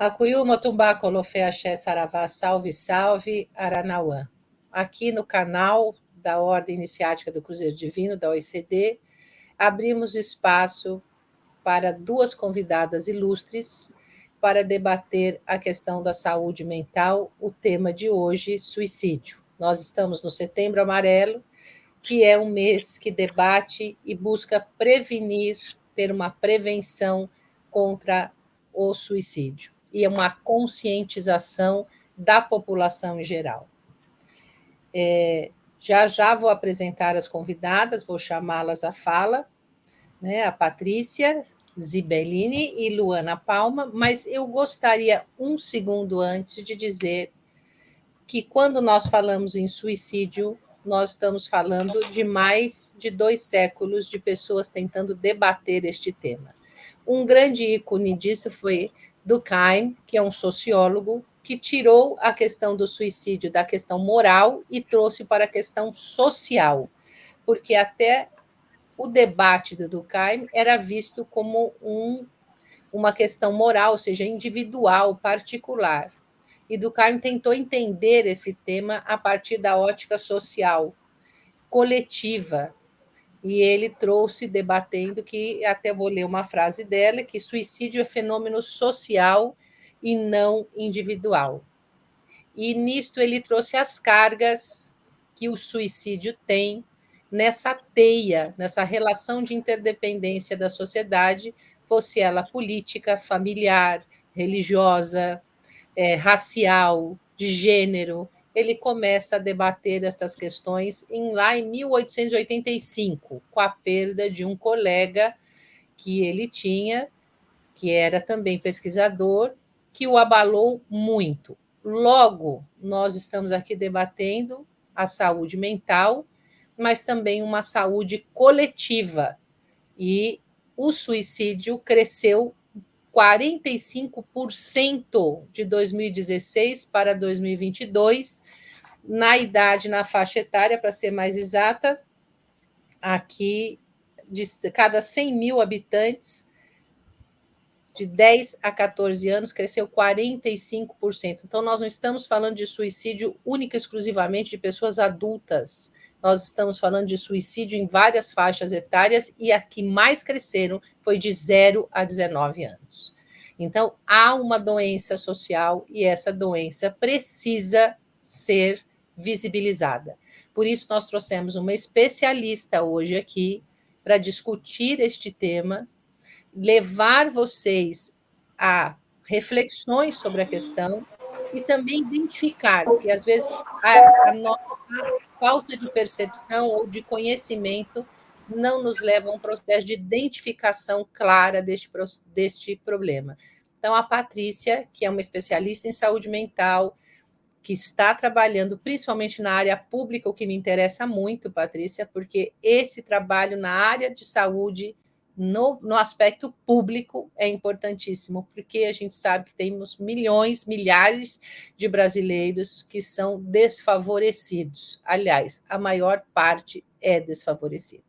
Akuyu Motumbá Colofé Axé Saravá, salve, salve, Aranauã. Aqui no canal da Ordem Iniciática do Cruzeiro Divino, da OECD, abrimos espaço para duas convidadas ilustres para debater a questão da saúde mental, o tema de hoje, suicídio. Nós estamos no Setembro Amarelo, que é um mês que debate e busca prevenir, ter uma prevenção contra o suicídio e uma conscientização da população em geral. Já já vou apresentar as convidadas, vou chamá-las à fala, né, a Patrícia Zibellini e Luana Palma, mas eu gostaria, um segundo antes, de dizer que quando nós falamos em suicídio, nós estamos falando de mais de 2 séculos de pessoas tentando debater este tema. Um grande ícone disso foi Durkheim, que é um sociólogo, que tirou a questão do suicídio da questão moral e trouxe para a questão social, porque até o debate do Durkheim era visto como uma questão moral, ou seja, individual, particular. E Durkheim tentou entender esse tema a partir da ótica social, coletiva. E ele trouxe, debatendo, que até vou ler uma frase dela, que suicídio é fenômeno social e não individual. E nisto ele trouxe as cargas que o suicídio tem nessa teia, nessa relação de interdependência da sociedade, fosse ela política, familiar, religiosa, racial, de gênero. Ele começa a debater estas questões lá em 1885, com a perda de um colega que ele tinha, que era também pesquisador, que o abalou muito. Logo, nós estamos aqui debatendo a saúde mental, mas também uma saúde coletiva. E o suicídio cresceu 45% de 2016 para 2022, na idade, na faixa etária, para ser mais exata, aqui, de cada 100 mil habitantes, de 10 a 14 anos, cresceu 45%. Então, nós não estamos falando de suicídio única e exclusivamente de pessoas adultas. Nós estamos falando de suicídio em várias faixas etárias e a que mais cresceram foi de 0 a 19 anos. Então, há uma doença social e essa doença precisa ser visibilizada. Por isso, nós trouxemos uma especialista hoje aqui para discutir este tema, levar vocês a reflexões sobre a questão e também identificar, porque às vezes a nossa falta de percepção ou de conhecimento não nos leva a um processo de identificação clara deste problema. Então, a Patrícia, que é uma especialista em saúde mental, que está trabalhando principalmente na área pública, o que me interessa muito, Patrícia, porque esse trabalho na área de saúde, no aspecto público, é importantíssimo, porque a gente sabe que temos milhões, milhares de brasileiros que são desfavorecidos. Aliás, a maior parte é desfavorecida.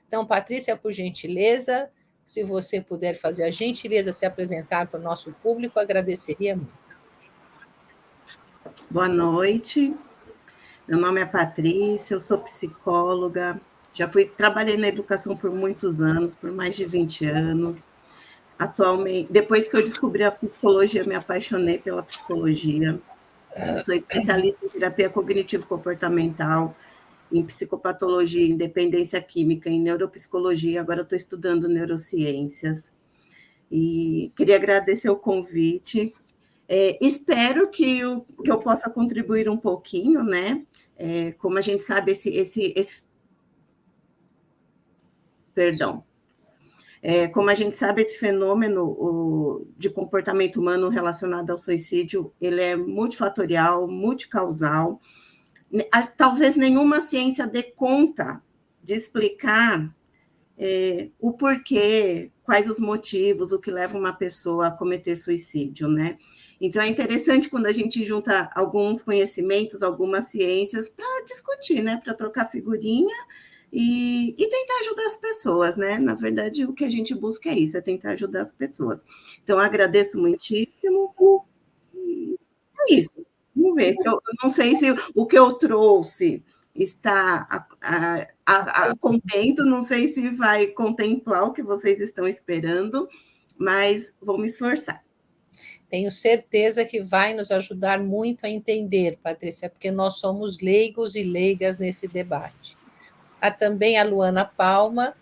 Então, Patrícia, por gentileza, se você puder fazer a gentileza de se apresentar para o nosso público, agradeceria muito. Boa noite, meu nome é Patrícia, eu sou psicóloga, trabalhei na educação por muitos anos, por mais de 20 anos. Atualmente, depois que eu descobri a psicologia, me apaixonei pela psicologia. Sou especialista em terapia cognitivo-comportamental, em psicopatologia, em dependência química, em neuropsicologia, agora eu estou estudando neurociências. E queria agradecer o convite. Espero que eu possa contribuir um pouquinho, né? Como a gente sabe, como a gente sabe, esse fenômeno de comportamento humano relacionado ao suicídio, ele é multifatorial, multicausal. Talvez nenhuma ciência dê conta de explicar o porquê, quais os motivos, o que leva uma pessoa a cometer suicídio, né? Então, é interessante quando a gente junta alguns conhecimentos, algumas ciências, para discutir, né? Para trocar figurinha e tentar ajudar as pessoas, né? Na verdade, o que a gente busca é isso, é tentar ajudar as pessoas. Então, agradeço muitíssimo. E é isso. Vamos ver. Eu não sei se o que eu trouxe está a contento, não sei se vai contemplar o que vocês estão esperando, mas vou me esforçar. Tenho certeza que vai nos ajudar muito a entender, Patrícia, porque nós somos leigos e leigas nesse debate. Há também a Luana Palma,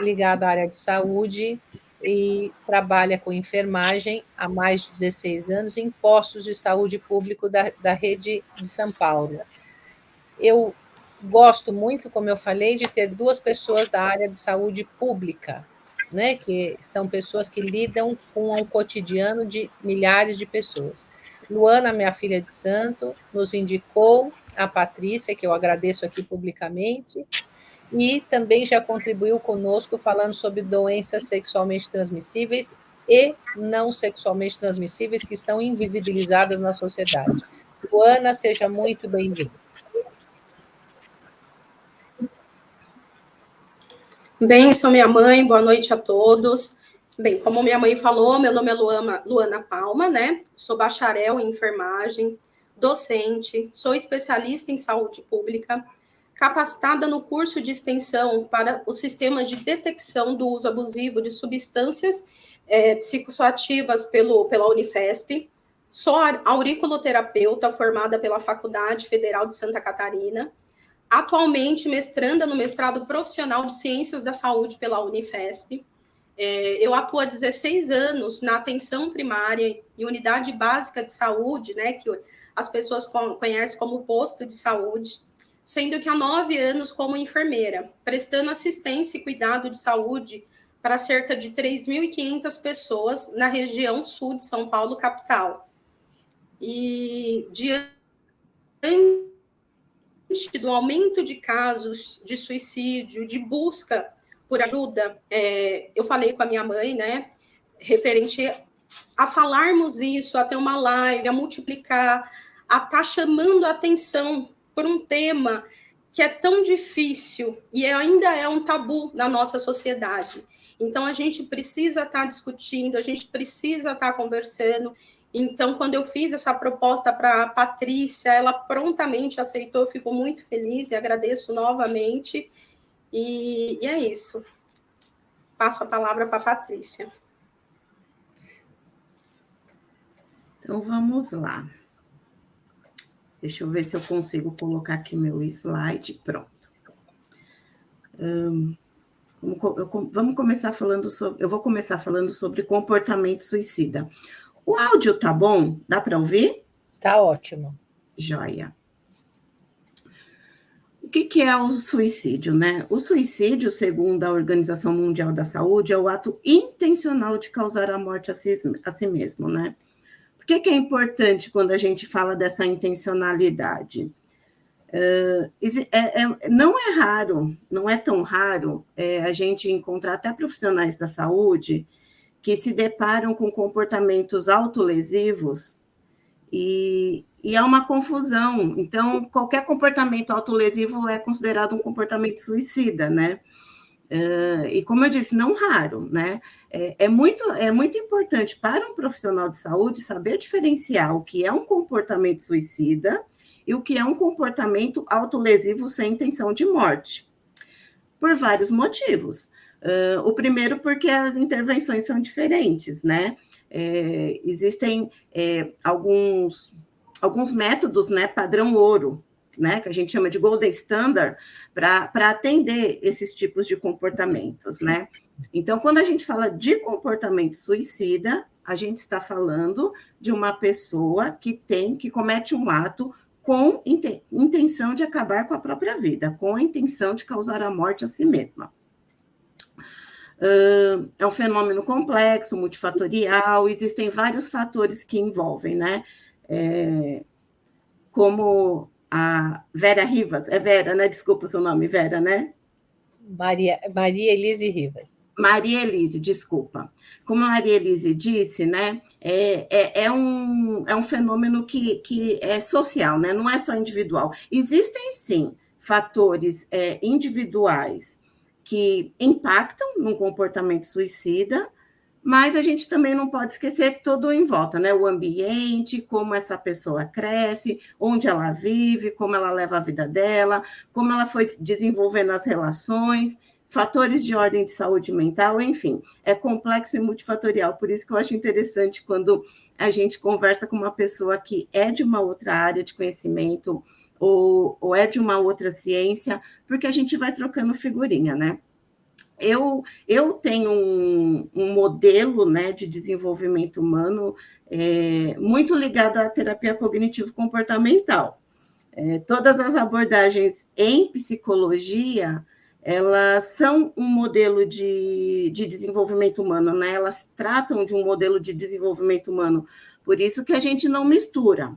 ligada à área de saúde, e trabalha com enfermagem há mais de 16 anos em postos de saúde público da rede de São Paulo. Eu gosto muito, como eu falei, de ter duas pessoas da área de saúde pública, né, que são pessoas que lidam com o cotidiano de milhares de pessoas. Luana, minha filha de santo, nos indicou a Patrícia, que eu agradeço aqui publicamente, e também já contribuiu conosco falando sobre doenças sexualmente transmissíveis e não sexualmente transmissíveis que estão invisibilizadas na sociedade. Luana, seja muito bem-vinda. Bem, sou minha mãe, boa noite a todos. Bem, como minha mãe falou, meu nome é Luana Palma, né? Sou bacharel em enfermagem, docente, sou especialista em saúde pública, capacitada no curso de extensão para o sistema de detecção do uso abusivo de substâncias psicossoativas pela Unifesp. Sou auriculoterapeuta formada pela Faculdade Federal de Santa Catarina. Atualmente, mestranda no mestrado profissional de Ciências da Saúde pela Unifesp. Eu atuo há 16 anos na atenção primária e unidade básica de saúde, né, que as pessoas conhecem como posto de saúde, sendo que há 9 anos como enfermeira, prestando assistência e cuidado de saúde para cerca de 3.500 pessoas na região sul de São Paulo, capital. E diante do aumento de casos de suicídio, de busca por ajuda, eu falei com a minha mãe, né, referente a falarmos isso, a ter uma live, a multiplicar, a estar chamando a atenção por um tema que é tão difícil e ainda é um tabu na nossa sociedade. Então, a gente precisa estar discutindo, a gente precisa estar conversando. Então, quando eu fiz essa proposta para a Patrícia, ela prontamente aceitou, eu fico muito feliz e agradeço novamente. E é isso. Passo a palavra para a Patrícia. Então, vamos lá. Deixa eu ver se eu consigo colocar aqui meu slide. Pronto. Vamos começar falando sobre... Eu vou começar falando sobre comportamento suicida. O áudio tá bom? Dá para ouvir? Está ótimo. Joia. O que é o suicídio, né? O suicídio, segundo a Organização Mundial da Saúde, é o ato intencional de causar a morte a si mesmo, né? Por que é importante quando a gente fala dessa intencionalidade? Não é raro, não é tão raro a gente encontrar até profissionais da saúde que se deparam com comportamentos autolesivos e há uma confusão. Então, qualquer comportamento autolesivo é considerado um comportamento suicida, né? E como eu disse, não raro, né? É muito importante para um profissional de saúde saber diferenciar o que é um comportamento suicida e o que é um comportamento autolesivo sem intenção de morte, por vários motivos. O primeiro, porque as intervenções são diferentes, né? Existem alguns métodos, né, padrão ouro, né, que a gente chama de golden standard, para atender esses tipos de comportamentos, né? Então, quando a gente fala de comportamento suicida, a gente está falando de uma pessoa que comete um ato com intenção de acabar com a própria vida, com a intenção de causar a morte a si mesma. É um fenômeno complexo, multifatorial, existem vários fatores que envolvem, né? Como a Vera Rivas, é Vera, né? Desculpa o seu nome, Vera, né? Maria Elise Rivas. Maria Elise, desculpa. Como a Maria Elise disse, né? É um fenômeno que é social, né? Não é só individual. Existem, sim, fatores individuais que impactam no comportamento suicida, mas a gente também não pode esquecer todo em volta, né? O ambiente, como essa pessoa cresce, onde ela vive, como ela leva a vida dela, como ela foi desenvolvendo as relações, fatores de ordem de saúde mental, enfim, é complexo e multifatorial. Por isso que eu acho interessante quando a gente conversa com uma pessoa que é de uma outra área de conhecimento ou é de uma outra ciência, porque a gente vai trocando figurinha, né? Eu tenho um modelo, né, de desenvolvimento humano muito ligado à terapia cognitivo-comportamental. Todas as abordagens em psicologia, elas são um modelo de desenvolvimento humano, né? Elas tratam de um modelo de desenvolvimento humano. Por isso que a gente não mistura.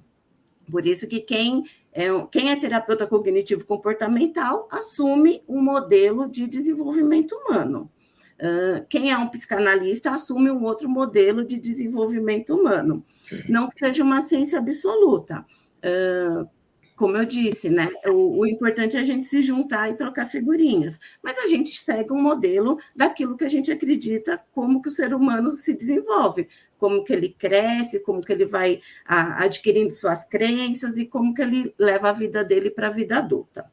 Por isso que quem é terapeuta cognitivo-comportamental assume um modelo de desenvolvimento humano. Quem é um psicanalista assume um outro modelo de desenvolvimento humano. Não que seja uma ciência absoluta. Como eu disse, né? O importante é a gente se juntar e trocar figurinhas. Mas a gente segue um modelo daquilo que a gente acredita, como que o ser humano se desenvolve, como que ele cresce, como que ele vai adquirindo suas crenças e como que ele leva a vida dele para a vida adulta.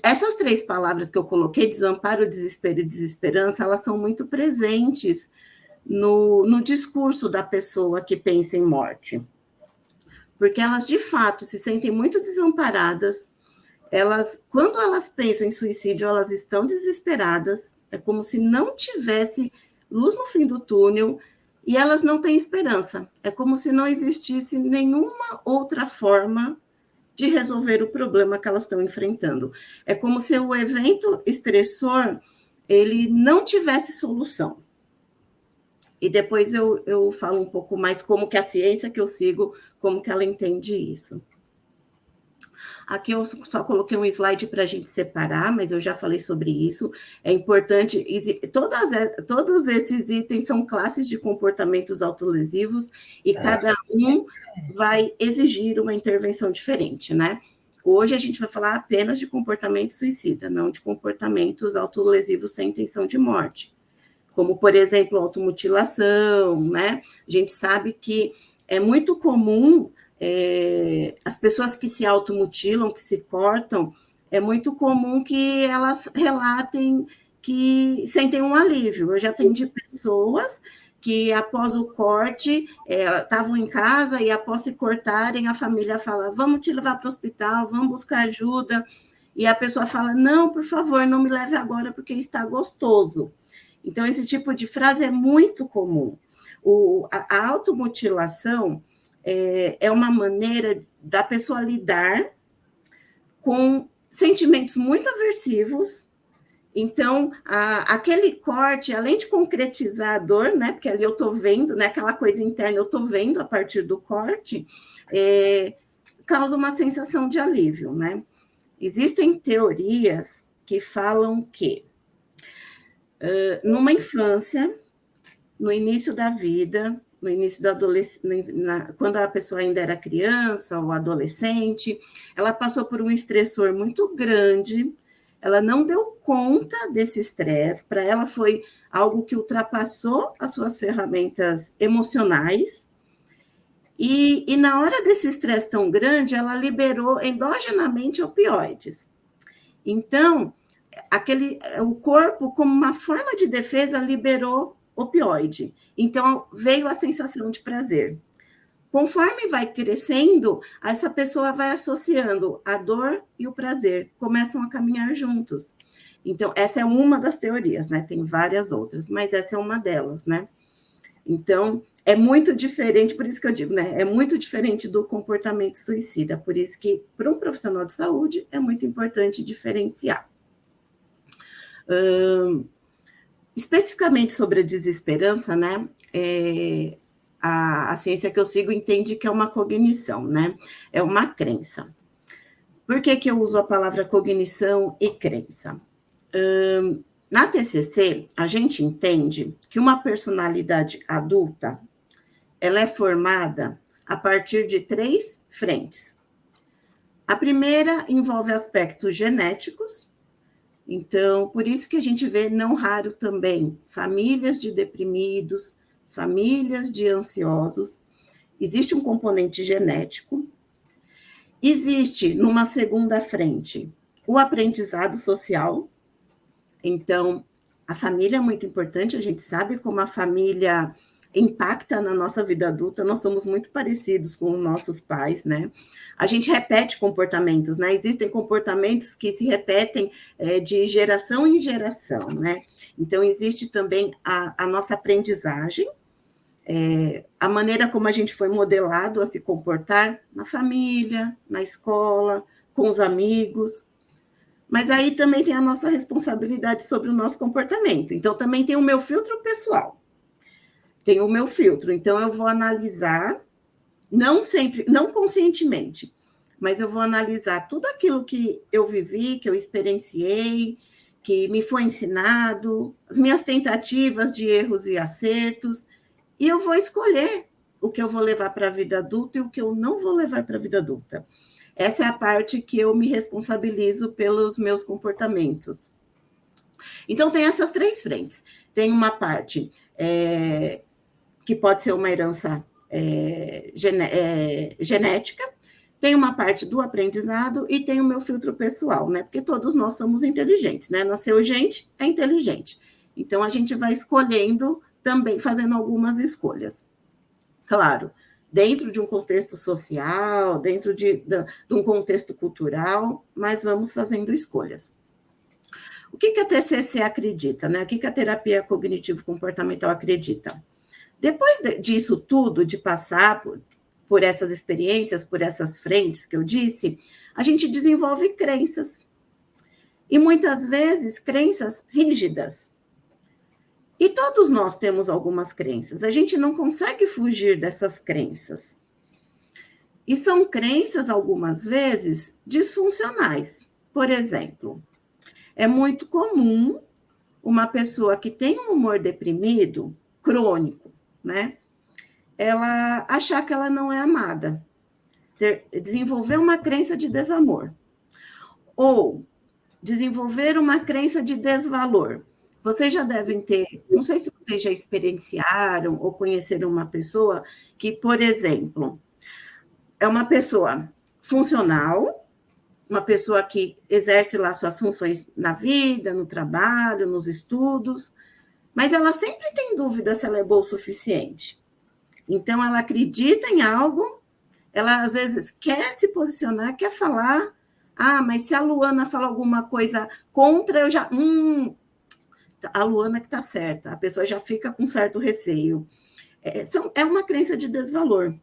Essas 3 palavras que eu coloquei, desamparo, desespero e desesperança, elas são muito presentes no discurso da pessoa que pensa em morte. Porque elas, de fato, se sentem muito desamparadas, quando elas pensam em suicídio, elas estão desesperadas, é como se não tivesse luz no fim do túnel, e elas não têm esperança. É como se não existisse nenhuma outra forma de resolver o problema que elas estão enfrentando. É como se o evento estressor ele não tivesse solução. E depois eu falo um pouco mais como que a ciência que eu sigo, como que ela entende isso. Aqui eu só coloquei um slide para a gente separar, mas eu já falei sobre isso. É importante, todos esses itens são classes de comportamentos autolesivos e cada um vai exigir uma intervenção diferente, né? Hoje a gente vai falar apenas de comportamento suicida, não de comportamentos autolesivos sem intenção de morte. Como, por exemplo, automutilação, né? A gente sabe que é muito comum as pessoas que se automutilam, que se cortam, é muito comum que elas relatem que sentem um alívio. Eu já atendi pessoas que, após o corte, estavam em casa e, após se cortarem, a família fala, vamos te levar para o hospital, vamos buscar ajuda. E a pessoa fala, não, por favor, não me leve agora, porque está gostoso. Então, esse tipo de frase é muito comum. A automutilação é uma maneira da pessoa lidar com sentimentos muito aversivos. Então, aquele corte, além de concretizar a dor, né, porque ali eu estou vendo, né, aquela coisa interna, eu estou vendo a partir do corte, causa uma sensação de alívio, né? Existem teorias que falam que, numa infância, no início da vida, no início da adolescência, quando a pessoa ainda era criança ou adolescente, ela passou por um estressor muito grande, ela não deu conta desse estresse, para ela foi algo que ultrapassou as suas ferramentas emocionais, e na hora desse estresse tão grande, ela liberou endogenamente opioides. Então, o corpo, como uma forma de defesa, liberou opioide. Então, veio a sensação de prazer. Conforme vai crescendo, essa pessoa vai associando a dor e o prazer, começam a caminhar juntos. Então, essa é uma das teorias, né? Tem várias outras, mas essa é uma delas, né? Então, é muito diferente, por isso que eu digo, né? É muito diferente do comportamento suicida, por isso que, para um profissional de saúde, é muito importante diferenciar. Especificamente sobre a desesperança, né? A ciência que eu sigo entende que é uma cognição, né? É uma crença. Por que eu uso a palavra cognição e crença? Na TCC, a gente entende que uma personalidade adulta, ela é formada a partir de 3 frentes. A primeira envolve aspectos genéticos, então, por isso que a gente vê, não raro também, famílias de deprimidos, famílias de ansiosos. Existe um componente genético. Existe, numa segunda frente, o aprendizado social. Então, a família é muito importante, a gente sabe como a família impacta na nossa vida adulta, nós somos muito parecidos com os nossos pais, né? A gente repete comportamentos, né? Existem comportamentos que se repetem de geração em geração, né? Então, existe também a nossa aprendizagem, a maneira como a gente foi modelado a se comportar na família, na escola, com os amigos. Mas aí também tem a nossa responsabilidade sobre o nosso comportamento. Então, também tem o meu filtro pessoal. Tem o meu filtro. Então, eu vou analisar, não sempre, não conscientemente, mas eu vou analisar tudo aquilo que eu vivi, que eu experienciei, que me foi ensinado, as minhas tentativas de erros e acertos, e eu vou escolher o que eu vou levar para a vida adulta e o que eu não vou levar para a vida adulta. Essa é a parte que eu me responsabilizo pelos meus comportamentos. Então, tem essas três frentes. Tem uma parte que pode ser uma herança genética, tem uma parte do aprendizado e tem o meu filtro pessoal, né? Porque todos nós somos inteligentes, né? Nasceu gente, é inteligente. Então, a gente vai escolhendo também, fazendo algumas escolhas. Claro, dentro de um contexto social, dentro de um contexto cultural, mas vamos fazendo escolhas. O que a TCC acredita, né? O que a terapia cognitivo-comportamental acredita? Depois disso tudo, de passar por essas experiências, por essas frentes que eu disse, a gente desenvolve crenças. E muitas vezes, crenças rígidas. E todos nós temos algumas crenças. A gente não consegue fugir dessas crenças. E são crenças, algumas vezes, disfuncionais. Por exemplo, é muito comum uma pessoa que tem um humor deprimido, crônico, né? Ela achar que ela não é amada, desenvolver uma crença de desamor, ou desenvolver uma crença de desvalor. Vocês já devem ter, não sei se vocês já experienciaram ou conheceram uma pessoa que, por exemplo, é uma pessoa funcional, uma pessoa que exerce lá suas funções na vida, no trabalho, nos estudos, mas ela sempre tem dúvida se ela é boa o suficiente. Então, ela acredita em algo, ela às vezes quer se posicionar, quer falar, mas se a Luana fala alguma coisa contra, eu já... a Luana que está certa, a pessoa já fica com certo receio. É uma crença de desvalor.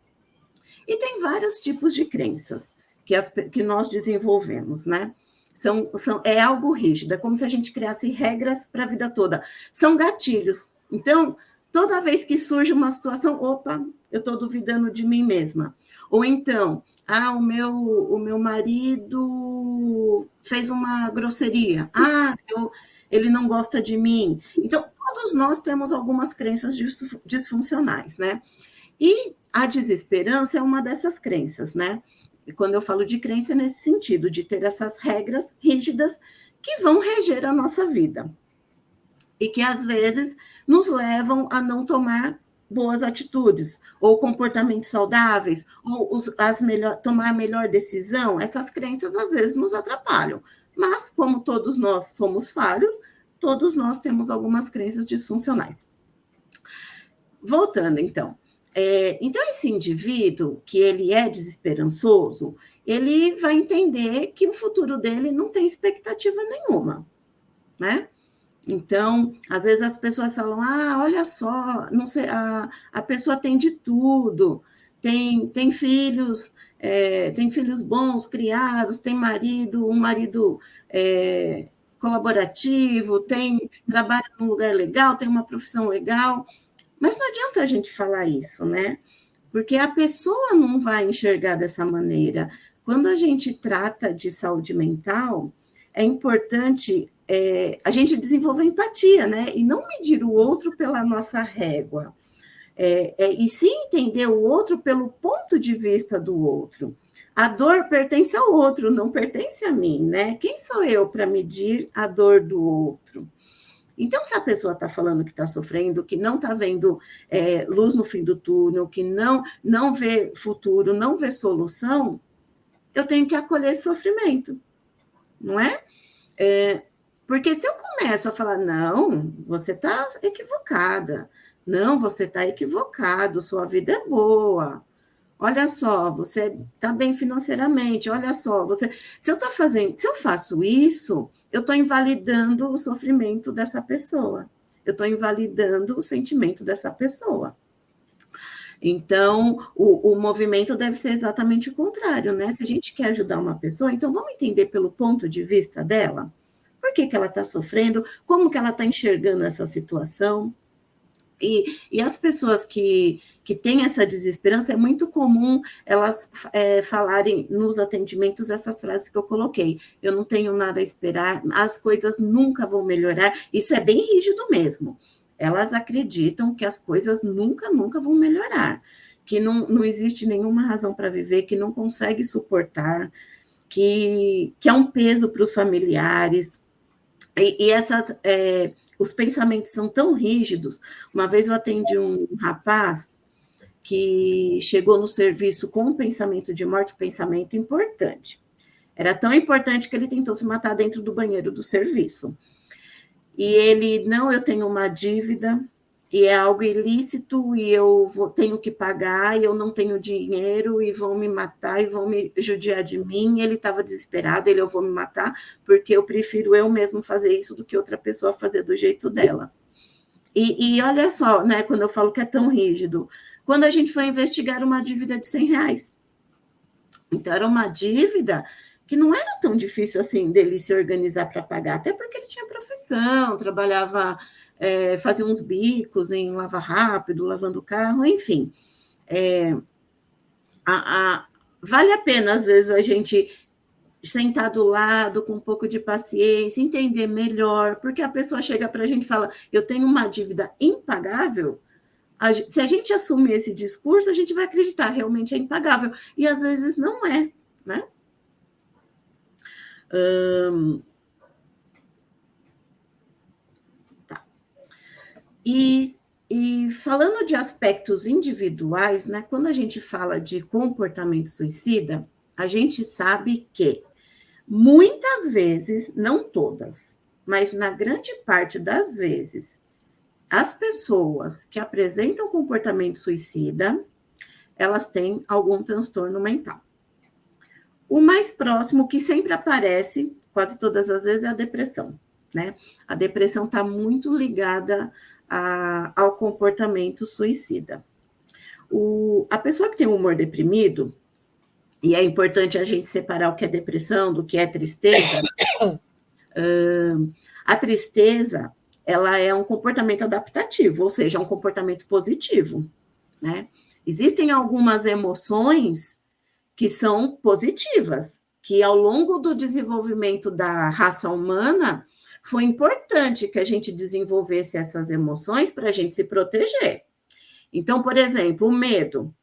E tem vários tipos de crenças que nós desenvolvemos, né? É algo rígido, é como se a gente criasse regras para a vida toda. São gatilhos. Então, toda vez que surge uma situação, opa, eu estou duvidando de mim mesma. Ou então, o meu marido fez uma grosseria. Ele não gosta de mim. Então, todos nós temos algumas crenças disfuncionais, né? E a desesperança é uma dessas crenças, né? E quando eu falo de crença, é nesse sentido, de ter essas regras rígidas que vão reger a nossa vida. E que, às vezes, nos levam a não tomar boas atitudes, ou comportamentos saudáveis, ou tomar a melhor decisão. Essas crenças, às vezes, nos atrapalham. Mas, como todos nós somos falhos, todos nós temos algumas crenças disfuncionais. Voltando, então. Então, esse indivíduo, que ele é desesperançoso, ele vai entender que o futuro dele não tem expectativa nenhuma, né? Então, às vezes as pessoas falam, olha só, não sei, a pessoa tem de tudo, tem filhos... tem filhos bons, criados, tem um marido colaborativo, trabalha num lugar legal, tem uma profissão legal, mas não adianta a gente falar isso, né? Porque a pessoa não vai enxergar dessa maneira. Quando a gente trata de saúde mental, é importante a gente desenvolver empatia, né? E não medir o outro pela nossa régua. E sim entender o outro pelo ponto de vista do outro. a dor pertence ao outro, não pertence a mim, né? Quem sou eu para medir a dor do outro? Então, se a pessoa está falando que está sofrendo, que não está vendo luz no fim do túnel, que não vê futuro, não vê solução, eu tenho que acolher esse sofrimento, não é? Porque se eu começo a falar, não, você está equivocada, não, você está equivocado, sua vida é boa, olha só, você está bem financeiramente, olha só, se eu faço isso, eu estou invalidando o sofrimento dessa pessoa, eu estou invalidando o sentimento dessa pessoa. Então, o movimento deve ser exatamente o contrário, né? Se a gente quer ajudar uma pessoa, então vamos entender pelo ponto de vista dela, por que ela está sofrendo, como que ela está enxergando essa situação. E as pessoas que têm essa desesperança, é muito comum elas falarem nos atendimentos essas frases que eu coloquei. Eu não tenho nada a esperar, as coisas nunca vão melhorar. Isso é bem rígido mesmo. Elas acreditam que as coisas nunca vão melhorar, que não existe nenhuma razão para viver, que não consegue suportar, que é um peso para os familiares. E os pensamentos são tão rígidos. Uma vez eu atendi um rapaz que chegou no serviço com um pensamento de morte, um pensamento importante. Era tão importante que ele tentou se matar dentro do banheiro do serviço. E ele, não, eu tenho uma dívida, e é algo ilícito, e eu tenho que pagar, e eu não tenho dinheiro, e vão me matar, e vão me judiar de mim. Ele estava desesperado, eu vou me matar, porque eu prefiro eu mesmo fazer isso do que outra pessoa fazer do jeito dela. E olha só, né, quando eu falo que é tão rígido, quando a gente foi investigar uma dívida de R$100, então era uma dívida que não era tão difícil assim dele se organizar para pagar, até porque ele tinha profissão, trabalhava, fazia uns bicos em lavar rápido, lavando carro, enfim. Vale a pena, às vezes, a gente sentar do lado com um pouco de paciência, entender melhor, porque a pessoa chega para a gente e fala, eu tenho uma dívida impagável. Se a gente assumir esse discurso, a gente vai acreditar, realmente é impagável. E às vezes não é, né? Tá. E falando de aspectos individuais, né, quando a gente fala de comportamento suicida, a gente sabe que muitas vezes, não todas, mas na grande parte das vezes, as pessoas que apresentam comportamento suicida, elas têm algum transtorno mental. O mais próximo, que sempre aparece, quase todas as vezes, é a depressão, né? A depressão está muito ligada ao comportamento suicida. A pessoa que tem um humor deprimido, e é importante a gente separar o que é depressão do que é tristeza, a tristeza, ela é um comportamento adaptativo, ou seja, um comportamento positivo, né? Existem algumas emoções que são positivas, que ao longo do desenvolvimento da raça humana, foi importante que a gente desenvolvesse essas emoções para a gente se proteger. Então, por exemplo, o medo.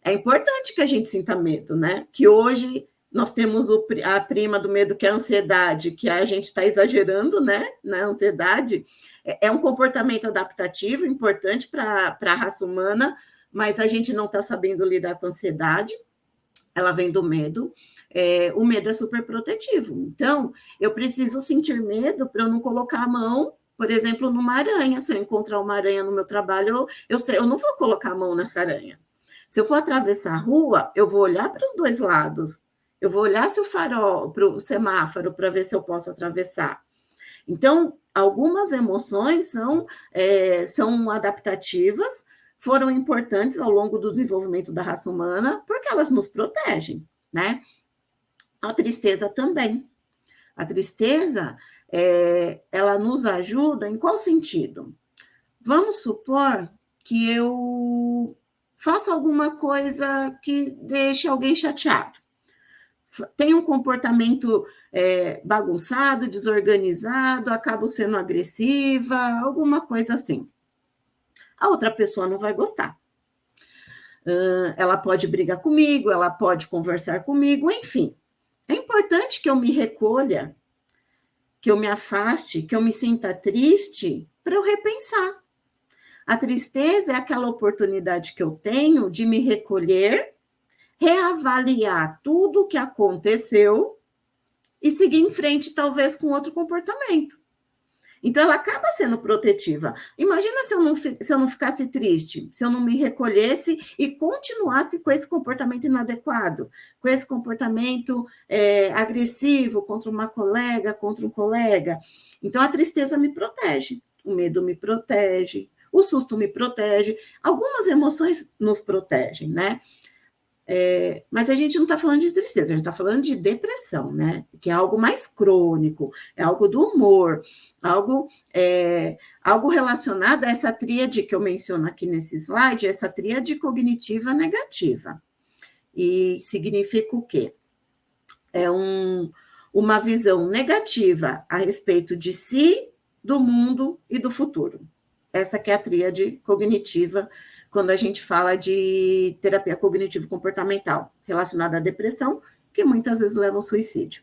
É importante que a gente sinta medo, né? Que hoje nós temos a prima do medo, que é a ansiedade, que a gente está exagerando, né? Na ansiedade. É um comportamento adaptativo importante para a raça humana, mas a gente não está sabendo lidar com a ansiedade. Ela vem do medo. O medo é super protetivo. Então, eu preciso sentir medo para eu não colocar a mão, por exemplo, numa aranha. Se eu encontrar uma aranha no meu trabalho, eu não vou colocar a mão nessa aranha. Se eu for atravessar a rua, eu vou olhar para os dois lados. Eu vou olhar se o farol, para o semáforo, para ver se eu posso atravessar. Então, algumas emoções são adaptativas, foram importantes ao longo do desenvolvimento da raça humana, porque elas nos protegem, né? A tristeza também. A tristeza, ela nos ajuda em qual sentido? Vamos supor que eu faça alguma coisa que deixe alguém chateado. Tem um comportamento bagunçado, desorganizado, acabo sendo agressiva, alguma coisa assim. A outra pessoa não vai gostar. ela pode brigar comigo, ela pode conversar comigo, enfim. É importante que eu me recolha, que eu me afaste, que eu me sinta triste, para eu repensar. A tristeza é aquela oportunidade que eu tenho de me recolher, reavaliar tudo o que aconteceu e seguir em frente, talvez, com outro comportamento. Então, ela acaba sendo protetiva. Imagina se eu não ficasse triste, se eu não me recolhesse e continuasse com esse comportamento inadequado, com esse comportamento agressivo contra uma colega, contra um colega. Então, a tristeza me protege, o medo me protege, o susto me protege. Algumas emoções nos protegem, né? Mas a gente não está falando de tristeza, a gente está falando de depressão, né? Que é algo mais crônico, é algo do humor, algo relacionado a essa tríade que eu menciono aqui nesse slide, essa tríade cognitiva negativa. E significa o quê? É uma visão negativa a respeito de si, do mundo e do futuro. Essa que é a tríade cognitiva quando a gente fala de terapia cognitivo-comportamental relacionada à depressão, que muitas vezes leva ao suicídio.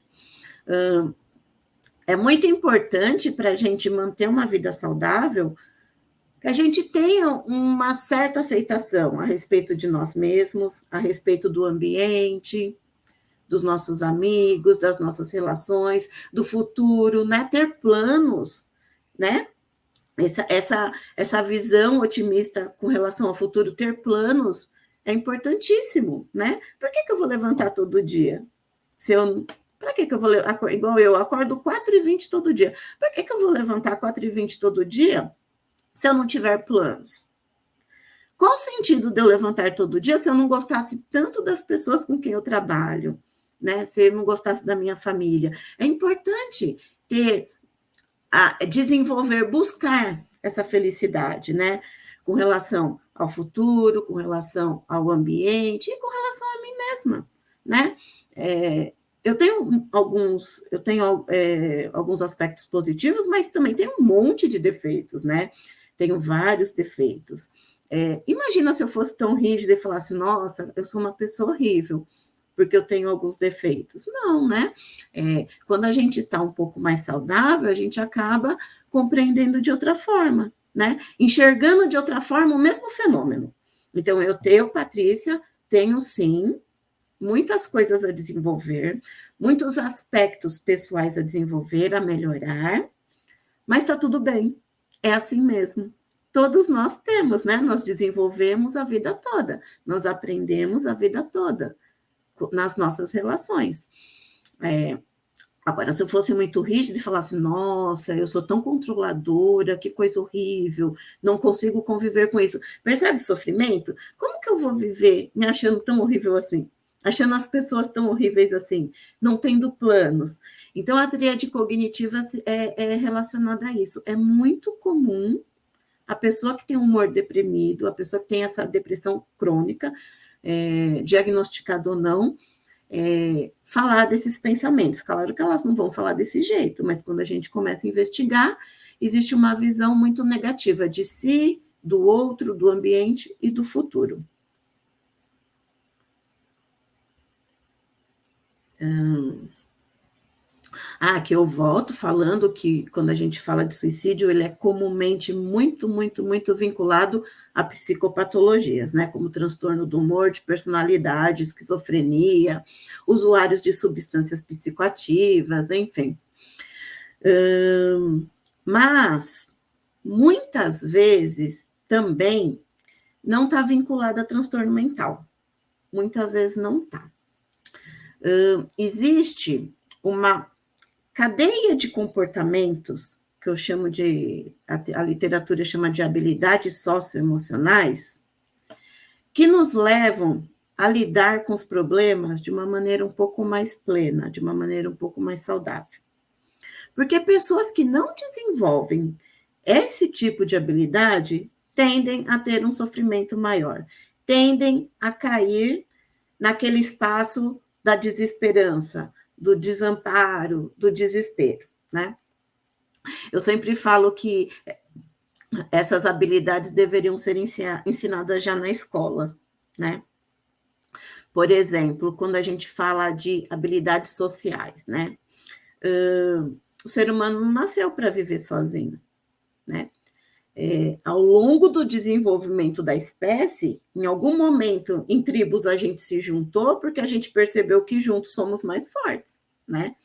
É muito importante para a gente manter uma vida saudável que a gente tenha uma certa aceitação a respeito de nós mesmos, a respeito do ambiente, dos nossos amigos, das nossas relações, do futuro, né? Ter planos, né? Essa visão otimista com relação ao futuro, ter planos, é importantíssimo, né? Por que eu vou levantar todo dia? Para que eu vou... Igual eu acordo 4h20 todo dia. Por que eu vou levantar 4h20 todo dia se eu não tiver planos? Qual o sentido de eu levantar todo dia se eu não gostasse tanto das pessoas com quem eu trabalho, né? Se eu não gostasse da minha família? É importante desenvolver, buscar essa felicidade, né? Com relação ao futuro, com relação ao ambiente e com relação a mim mesma, né? Eu tenho alguns aspectos positivos, mas também tenho um monte de defeitos, né? Tenho vários defeitos. Imagina se eu fosse tão rígida e falasse, nossa, eu sou uma pessoa horrível, porque eu tenho alguns defeitos. Não, né? Quando a gente está um pouco mais saudável, a gente acaba compreendendo de outra forma, né? Enxergando de outra forma o mesmo fenômeno. Então, Patrícia, tenho sim muitas coisas a desenvolver, muitos aspectos pessoais a desenvolver, a melhorar, mas está tudo bem, é assim mesmo. Todos nós temos, né? Nós desenvolvemos a vida toda, nós aprendemos a vida toda nas nossas relações. Agora, se eu fosse muito rígida e falasse, nossa, eu sou tão controladora, que coisa horrível, não consigo conviver com isso. Percebe o sofrimento? Como que eu vou viver me achando tão horrível assim? Achando as pessoas tão horríveis assim, não tendo planos. Então, a tríade cognitiva é relacionada a isso. É muito comum a pessoa que tem um humor deprimido, a pessoa que tem essa depressão crônica, diagnosticada ou não, falar desses pensamentos. Claro que elas não vão falar desse jeito, mas quando a gente começa a investigar, existe uma visão muito negativa de si, do outro, do ambiente e do futuro. Que eu volto falando que quando a gente fala de suicídio, ele é comumente muito, muito, muito vinculado a psicopatologias, né? Como transtorno do humor, de personalidade, esquizofrenia, usuários de substâncias psicoativas, enfim. Mas, muitas vezes, também não está vinculado a transtorno mental. Muitas vezes não está. Existe uma cadeia de comportamentos, que eu chamo a literatura chama de habilidades socioemocionais, que nos levam a lidar com os problemas de uma maneira um pouco mais plena, de uma maneira um pouco mais saudável. Porque pessoas que não desenvolvem esse tipo de habilidade tendem a ter um sofrimento maior, tendem a cair naquele espaço da desesperança, do desamparo, do desespero, né? Eu sempre falo que essas habilidades deveriam ser ensinadas já na escola, né? Por exemplo, quando a gente fala de habilidades sociais, né? O ser humano não nasceu para viver sozinho, né? Ao longo do desenvolvimento da espécie, em algum momento em tribos a gente se juntou porque a gente percebeu que juntos somos mais fortes, né?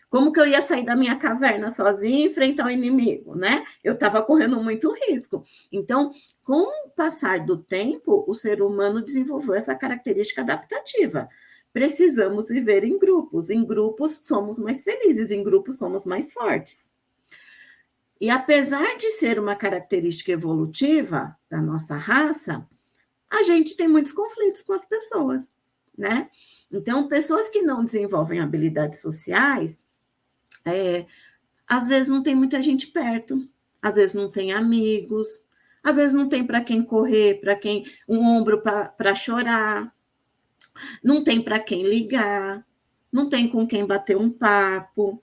Como que eu ia sair da minha caverna sozinha e enfrentar o inimigo, né? Eu estava correndo muito risco. Então, com o passar do tempo, o ser humano desenvolveu essa característica adaptativa. Precisamos viver em grupos. Em grupos somos mais felizes, em grupos somos mais fortes. E apesar de ser uma característica evolutiva da nossa raça, a gente tem muitos conflitos com as pessoas, né? Então, pessoas que não desenvolvem habilidades sociais, às vezes não tem muita gente perto, às vezes não tem amigos, às vezes não tem para quem correr, para quem um ombro para chorar, não tem para quem ligar, não tem com quem bater um papo.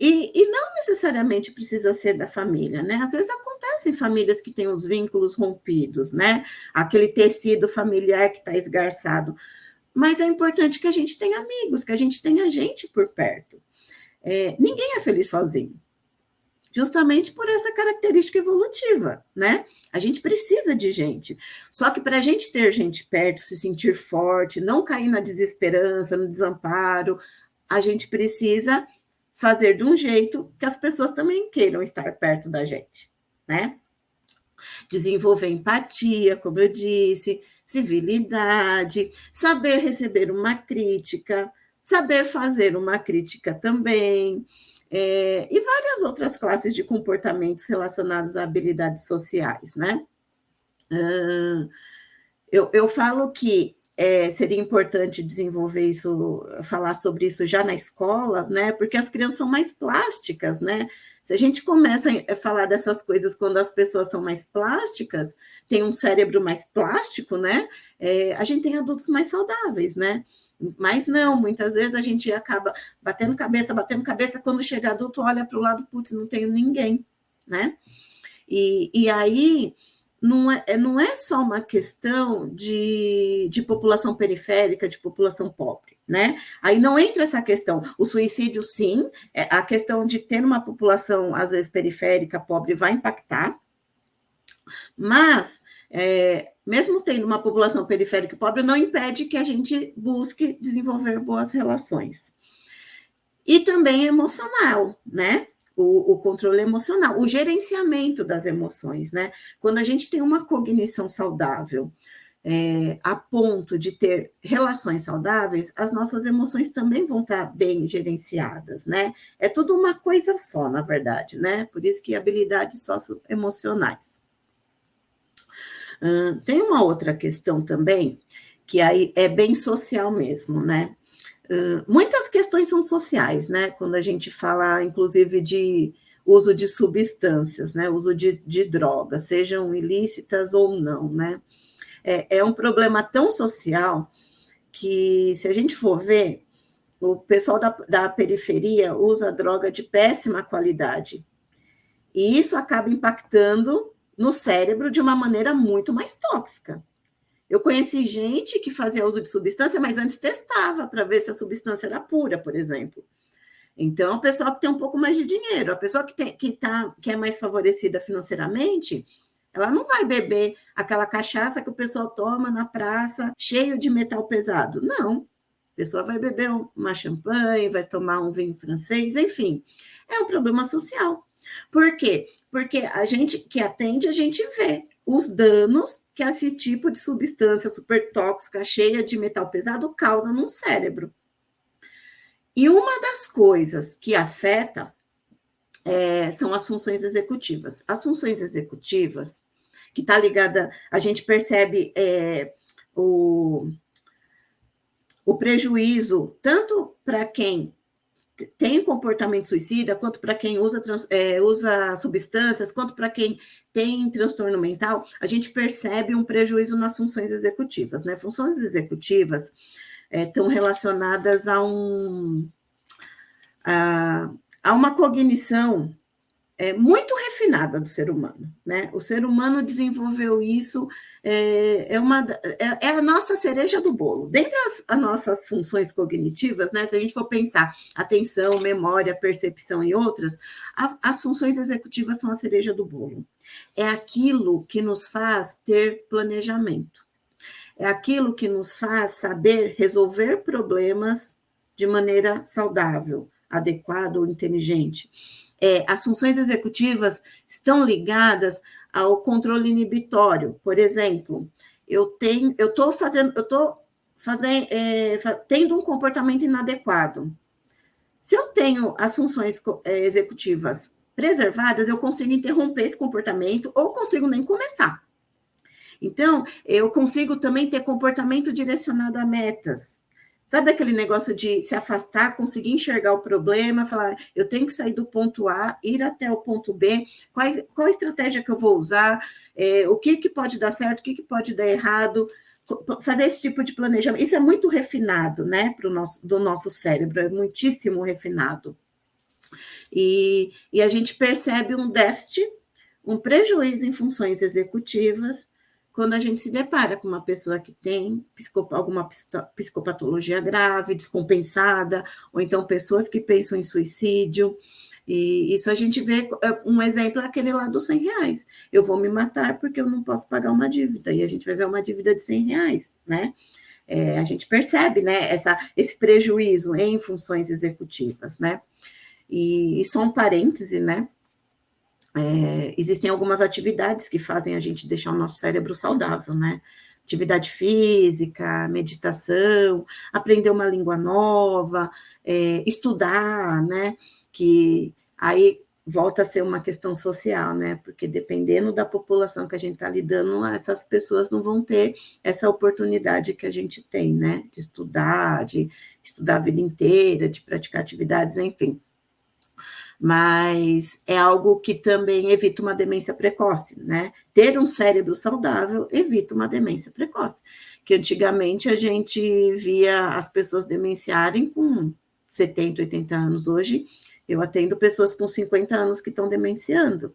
E não necessariamente precisa ser da família, né? Às vezes acontecem famílias que têm os vínculos rompidos, né? Aquele tecido familiar que está esgarçado. Mas é importante que a gente tenha amigos, que a gente tenha gente por perto. Ninguém é feliz sozinho, justamente por essa característica evolutiva, né? A gente precisa de gente. Só que para a gente ter gente perto, se sentir forte, não cair na desesperança, no desamparo, a gente precisa fazer de um jeito que as pessoas também queiram estar perto da gente, né? Desenvolver empatia, como eu disse, civilidade, saber receber uma crítica, saber fazer uma crítica também, e várias outras classes de comportamentos relacionados a habilidades sociais, né? Eu falo que seria importante desenvolver isso, falar sobre isso já na escola, né? Porque as crianças são mais plásticas, né? Se a gente começa a falar dessas coisas quando as pessoas são mais plásticas, tem um cérebro mais plástico, né? A gente tem adultos mais saudáveis, né? Mas não, muitas vezes a gente acaba batendo cabeça, quando chega adulto, olha para o lado, putz, não tenho ninguém, né? E aí não é só uma questão de população periférica, de população pobre, né? Aí não entra essa questão. O suicídio, sim, a questão de ter uma população, às vezes, periférica, pobre, vai impactar, mas mesmo tendo uma população periférica e pobre, não impede que a gente busque desenvolver boas relações. E também emocional, né? O controle emocional, o gerenciamento das emoções, né? Quando a gente tem uma cognição saudável, a ponto de ter relações saudáveis, as nossas emoções também vão estar bem gerenciadas, né? É tudo uma coisa só, na verdade, né? Por isso que habilidades socioemocionais. Tem uma outra questão também, que aí é bem social mesmo, né? Muitas questões são sociais, né? Quando a gente fala, inclusive, de uso de substâncias, né? Uso de drogas, sejam ilícitas ou não, né? É um problema tão social que, se a gente for ver, o pessoal da periferia usa droga de péssima qualidade. E isso acaba impactando no cérebro de uma maneira muito mais tóxica. Eu conheci gente que fazia uso de substância, mas antes testava para ver se a substância era pura, por exemplo. Então, a pessoa que tem um pouco mais de dinheiro, a pessoa que é mais favorecida financeiramente, ela não vai beber aquela cachaça que o pessoal toma na praça, cheio de metal pesado. Não. A pessoa vai beber uma champanhe, vai tomar um vinho francês, enfim. É um problema social. Por quê? Porque a gente que atende, a gente vê os danos que esse tipo de substância super tóxica, cheia de metal pesado, causa no cérebro. E uma das coisas que afeta são as funções executivas. As funções executivas, que está ligada, a gente percebe o prejuízo, tanto para quem tem comportamento suicida, quanto para quem usa substâncias, quanto para quem tem transtorno mental, a gente percebe um prejuízo nas funções executivas, né? Funções executivas estão relacionadas a uma cognição muito refinada do ser humano, né? O ser humano desenvolveu isso, é a nossa cereja do bolo. Dentre as nossas funções cognitivas, né? Se a gente for pensar atenção, memória, percepção e outras, as funções executivas são a cereja do bolo. É aquilo que nos faz ter planejamento. É aquilo que nos faz saber resolver problemas de maneira saudável, adequada ou inteligente. As funções executivas estão ligadas ao controle inibitório. Por exemplo, eu estou tendo um comportamento inadequado. Se eu tenho as funções executivas preservadas, eu consigo interromper esse comportamento ou consigo nem começar. Então, eu consigo também ter comportamento direcionado a metas. Sabe aquele negócio de se afastar, conseguir enxergar o problema, falar, eu tenho que sair do ponto A, ir até o ponto B, qual a estratégia que eu vou usar, o que pode dar certo, o que pode dar errado, fazer esse tipo de planejamento. Isso é muito refinado, né, do nosso cérebro, é muitíssimo refinado. E a gente percebe um déficit, um prejuízo em funções executivas, quando a gente se depara com uma pessoa que tem alguma psicopatologia grave, descompensada, ou então pessoas que pensam em suicídio. E isso a gente vê, um exemplo é aquele lá dos R$100. Eu vou me matar porque eu não posso pagar uma dívida. E a gente vai ver uma dívida de R$100, né? A gente percebe, né, esse prejuízo em funções executivas, né? E só um parêntese, né? Existem algumas atividades que fazem a gente deixar o nosso cérebro saudável, né? Atividade física, meditação, aprender uma língua nova, estudar, né? Que aí volta a ser uma questão social, né? Porque dependendo da população que a gente está lidando, essas pessoas não vão ter essa oportunidade que a gente tem, né? De estudar a vida inteira, de praticar atividades, enfim. Mas é algo que também evita uma demência precoce, né? Ter um cérebro saudável evita uma demência precoce, que antigamente a gente via as pessoas demenciarem com 70, 80 anos. Hoje eu atendo pessoas com 50 anos que estão demenciando.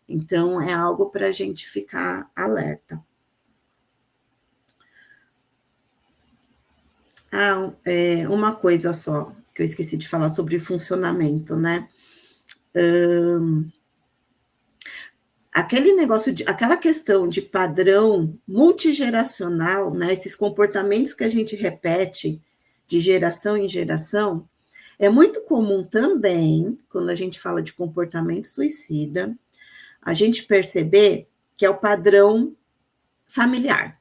Então, é algo para a gente ficar alerta. Uma coisa só, que eu esqueci de falar sobre funcionamento, né? Aquela questão de padrão multigeracional, né, esses comportamentos que a gente repete de geração em geração, é muito comum também, quando a gente fala de comportamento suicida, a gente perceber que é o padrão familiar.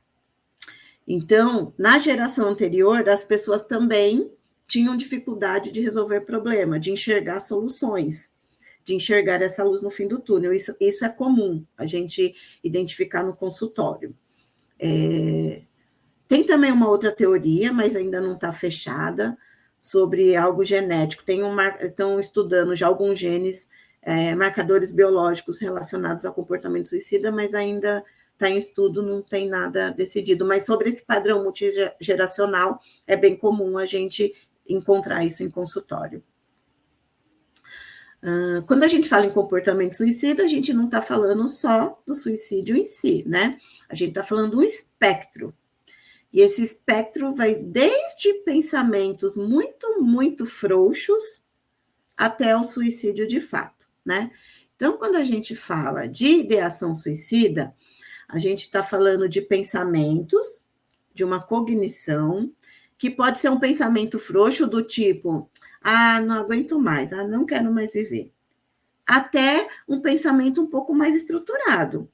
Então, na geração anterior, as pessoas também tinham dificuldade de resolver problema, de enxergar soluções, de enxergar essa luz no fim do túnel. Isso é comum a gente identificar no consultório. Tem também uma outra teoria, mas ainda não está fechada, sobre algo genético. Estão estudando já alguns genes, marcadores biológicos relacionados ao comportamento suicida, mas ainda está em estudo, não tem nada decidido. Mas sobre esse padrão multigeracional, é bem comum a gente encontrar isso em consultório. Quando a gente fala em comportamento suicida, a gente não está falando só do suicídio em si, né? A gente está falando do espectro. E esse espectro vai desde pensamentos muito, muito frouxos até o suicídio de fato, né? Então, quando a gente fala de ideação suicida, a gente está falando de pensamentos, de uma cognição, que pode ser um pensamento frouxo do tipo... não aguento mais, não quero mais viver. Até um pensamento um pouco mais estruturado.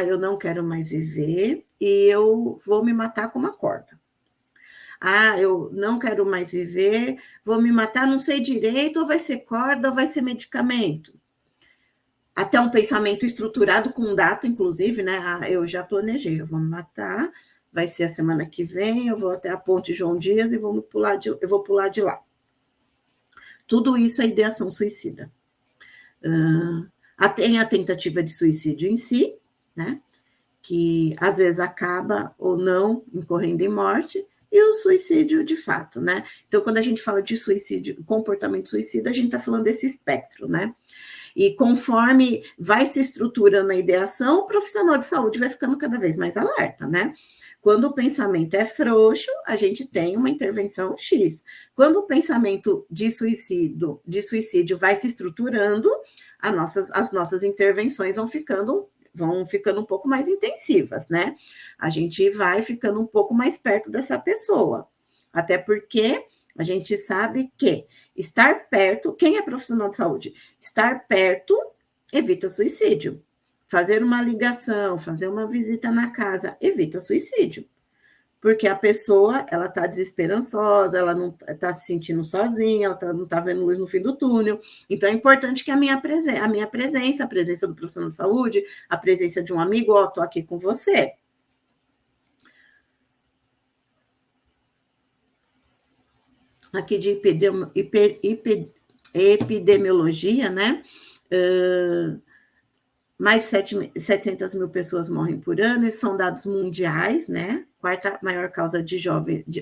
Eu não quero mais viver e eu vou me matar com uma corda. Eu não quero mais viver, vou me matar, não sei direito, ou vai ser corda ou vai ser medicamento. Até um pensamento estruturado com data, inclusive, né? Eu já planejei, eu vou me matar, vai ser a semana que vem, eu vou até a Ponte João Dias e eu vou pular de lá. Tudo isso é ideação suicida. Tem a tentativa de suicídio em si, né? Que às vezes acaba ou não incorrendo em morte, e o suicídio de fato, né? Então, quando a gente fala de suicídio, comportamento suicida, a gente está falando desse espectro, né? E conforme vai se estruturando a ideação, o profissional de saúde vai ficando cada vez mais alerta, né? Quando o pensamento é frouxo, a gente tem uma intervenção X. Quando o pensamento de suicídio vai se estruturando, as nossas intervenções vão ficando um pouco mais intensivas, né? A gente vai ficando um pouco mais perto dessa pessoa. Até porque a gente sabe que estar perto, quem é profissional de saúde? Estar perto evita suicídio. Fazer uma ligação, fazer uma visita na casa, evita suicídio. Porque a pessoa, ela está desesperançosa, ela não está se sentindo sozinha, ela não está vendo luz no fim do túnel. Então, é importante que a minha presença, a presença do profissional de saúde, a presença de um amigo, estou aqui com você. Aqui de epidemiologia, né? Mais de 700 mil pessoas morrem por ano, esses são dados mundiais, né? Quarta maior causa de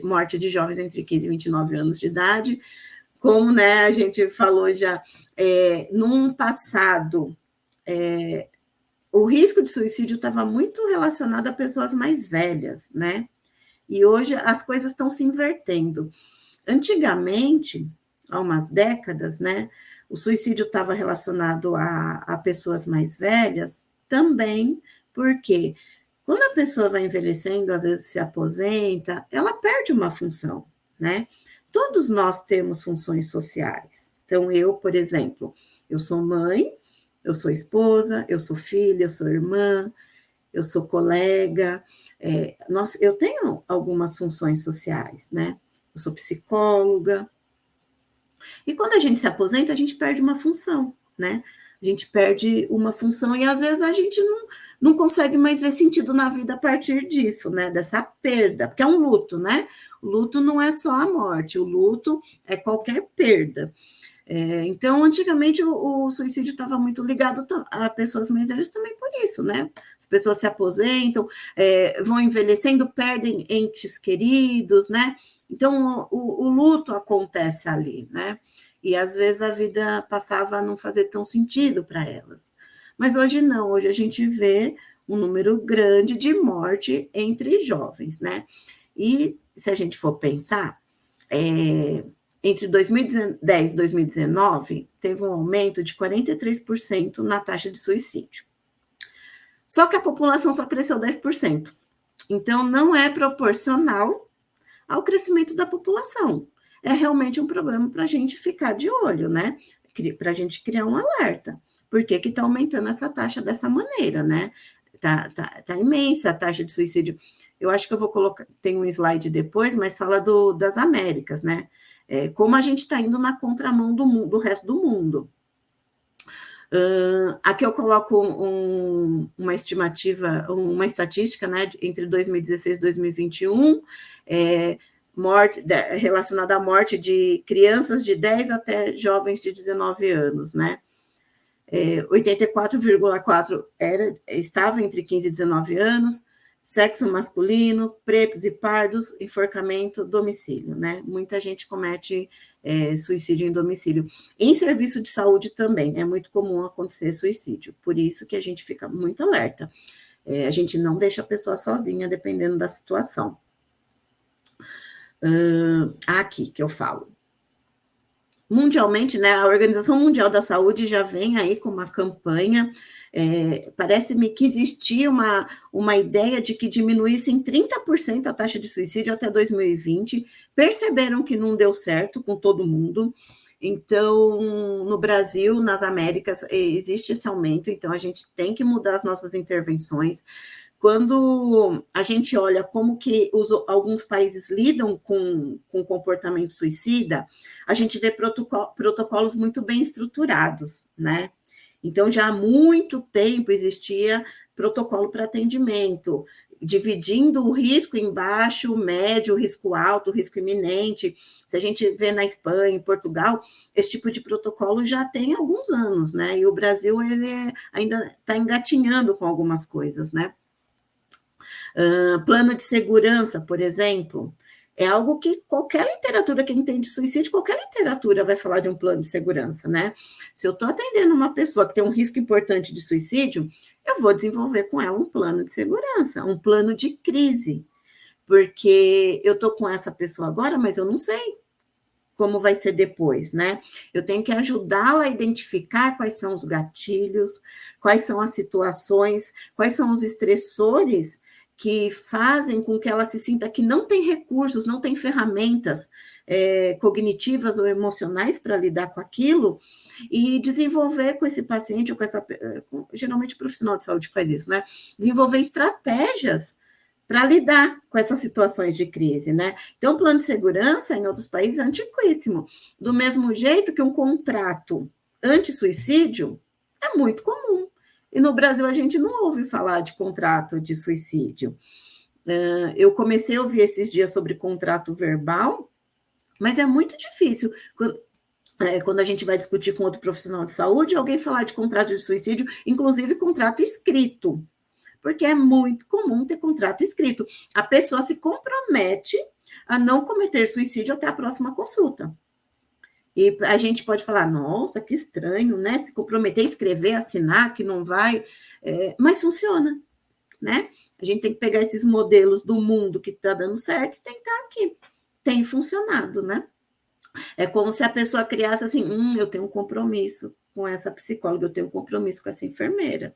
morte de jovens entre 15 e 29 anos de idade. Como, né, a gente falou já, num passado, o risco de suicídio estava muito relacionado a pessoas mais velhas, né? E hoje as coisas estão se invertendo. Antigamente, há umas décadas, né, o suicídio estava relacionado a pessoas mais velhas também, porque quando a pessoa vai envelhecendo, às vezes se aposenta, ela perde uma função, né? Todos nós temos funções sociais. Então, eu, por exemplo, eu sou mãe, eu sou esposa, eu sou filha, eu sou irmã, eu sou colega, eu tenho algumas funções sociais, né? Eu sou psicóloga. E quando a gente se aposenta, a gente perde uma função, né? A gente perde uma função e às vezes a gente não consegue mais ver sentido na vida a partir disso, né? Dessa perda, porque é um luto, né? O luto não é só a morte, o luto é qualquer perda. Então, antigamente, o suicídio estava muito ligado a pessoas mais velhas também por isso, né? As pessoas se aposentam, vão envelhecendo, perdem entes queridos, né? Então, o luto acontece ali, né? E, às vezes, a vida passava a não fazer tão sentido para elas. Mas hoje não, hoje a gente vê um número grande de morte entre jovens, né? E, se a gente for pensar, entre 2010 e 2019, teve um aumento de 43% na taxa de suicídio. Só que a população só cresceu 10%. Então, não é proporcional ao crescimento da população. É realmente um problema para a gente ficar de olho, né? Para a gente criar um alerta. Por que está aumentando essa taxa dessa maneira, né? Tá imensa a taxa de suicídio. Eu acho que eu vou colocar, tem um slide depois, mas fala das Américas, né? Como a gente está indo na contramão do resto do mundo. Aqui eu coloco uma estimativa, uma estatística, né, entre 2016 e 2021, relacionada à morte de crianças de 10 até jovens de 19 anos, né? 84,4% estava entre 15 e 19 anos, sexo masculino, pretos e pardos, enforcamento, domicílio, né? Muita gente comete suicídio em domicílio. Em serviço de saúde também, é muito comum acontecer suicídio, por isso que a gente fica muito alerta. A gente não deixa a pessoa sozinha, dependendo da situação. Aqui que eu falo. Mundialmente, né, a Organização Mundial da Saúde já vem aí com uma campanha, parece-me que existia uma ideia de que diminuísse em 30% a taxa de suicídio até 2020, perceberam que não deu certo com todo mundo, então, no Brasil, nas Américas, existe esse aumento, então a gente tem que mudar as nossas intervenções. Quando a gente olha como que alguns países lidam com comportamento suicida, a gente vê protocolos muito bem estruturados, né? Então, já há muito tempo existia protocolo para atendimento, dividindo o risco em baixo, médio, risco alto, risco iminente. Se a gente vê na Espanha, em Portugal, esse tipo de protocolo já tem alguns anos, né? E o Brasil, ele ainda está engatinhando com algumas coisas, né? Plano de segurança, por exemplo, é algo que qualquer literatura que entende suicídio, qualquer literatura vai falar de um plano de segurança, né? Se eu estou atendendo uma pessoa que tem um risco importante de suicídio, eu vou desenvolver com ela um plano de segurança, um plano de crise, porque eu estou com essa pessoa agora, mas eu não sei como vai ser depois, né? Eu tenho que ajudá-la a identificar quais são os gatilhos, quais são as situações, quais são os estressores que fazem com que ela se sinta que não tem recursos, não tem ferramentas cognitivas ou emocionais para lidar com aquilo, e desenvolver com esse paciente, ou geralmente o profissional de saúde que faz isso, né? Desenvolver estratégias para lidar com essas situações de crise, né? Então, o plano de segurança, em outros países, é antiquíssimo. Do mesmo jeito que um contrato anti-suicídio é muito comum. E no Brasil, a gente não ouve falar de contrato de suicídio. Eu comecei a ouvir esses dias sobre contrato verbal, mas é muito difícil. Quando a gente vai discutir com outro profissional de saúde, alguém falar de contrato de suicídio, inclusive contrato escrito, porque é muito comum ter contrato escrito. A pessoa se compromete a não cometer suicídio até a próxima consulta. E a gente pode falar, nossa, que estranho, né? Se comprometer, escrever, assinar, que não vai, mas funciona, né? A gente tem que pegar esses modelos do mundo que está dando certo e tentar aqui. Tem funcionado, né? É como se a pessoa criasse assim, eu tenho um compromisso com essa psicóloga, eu tenho um compromisso com essa enfermeira.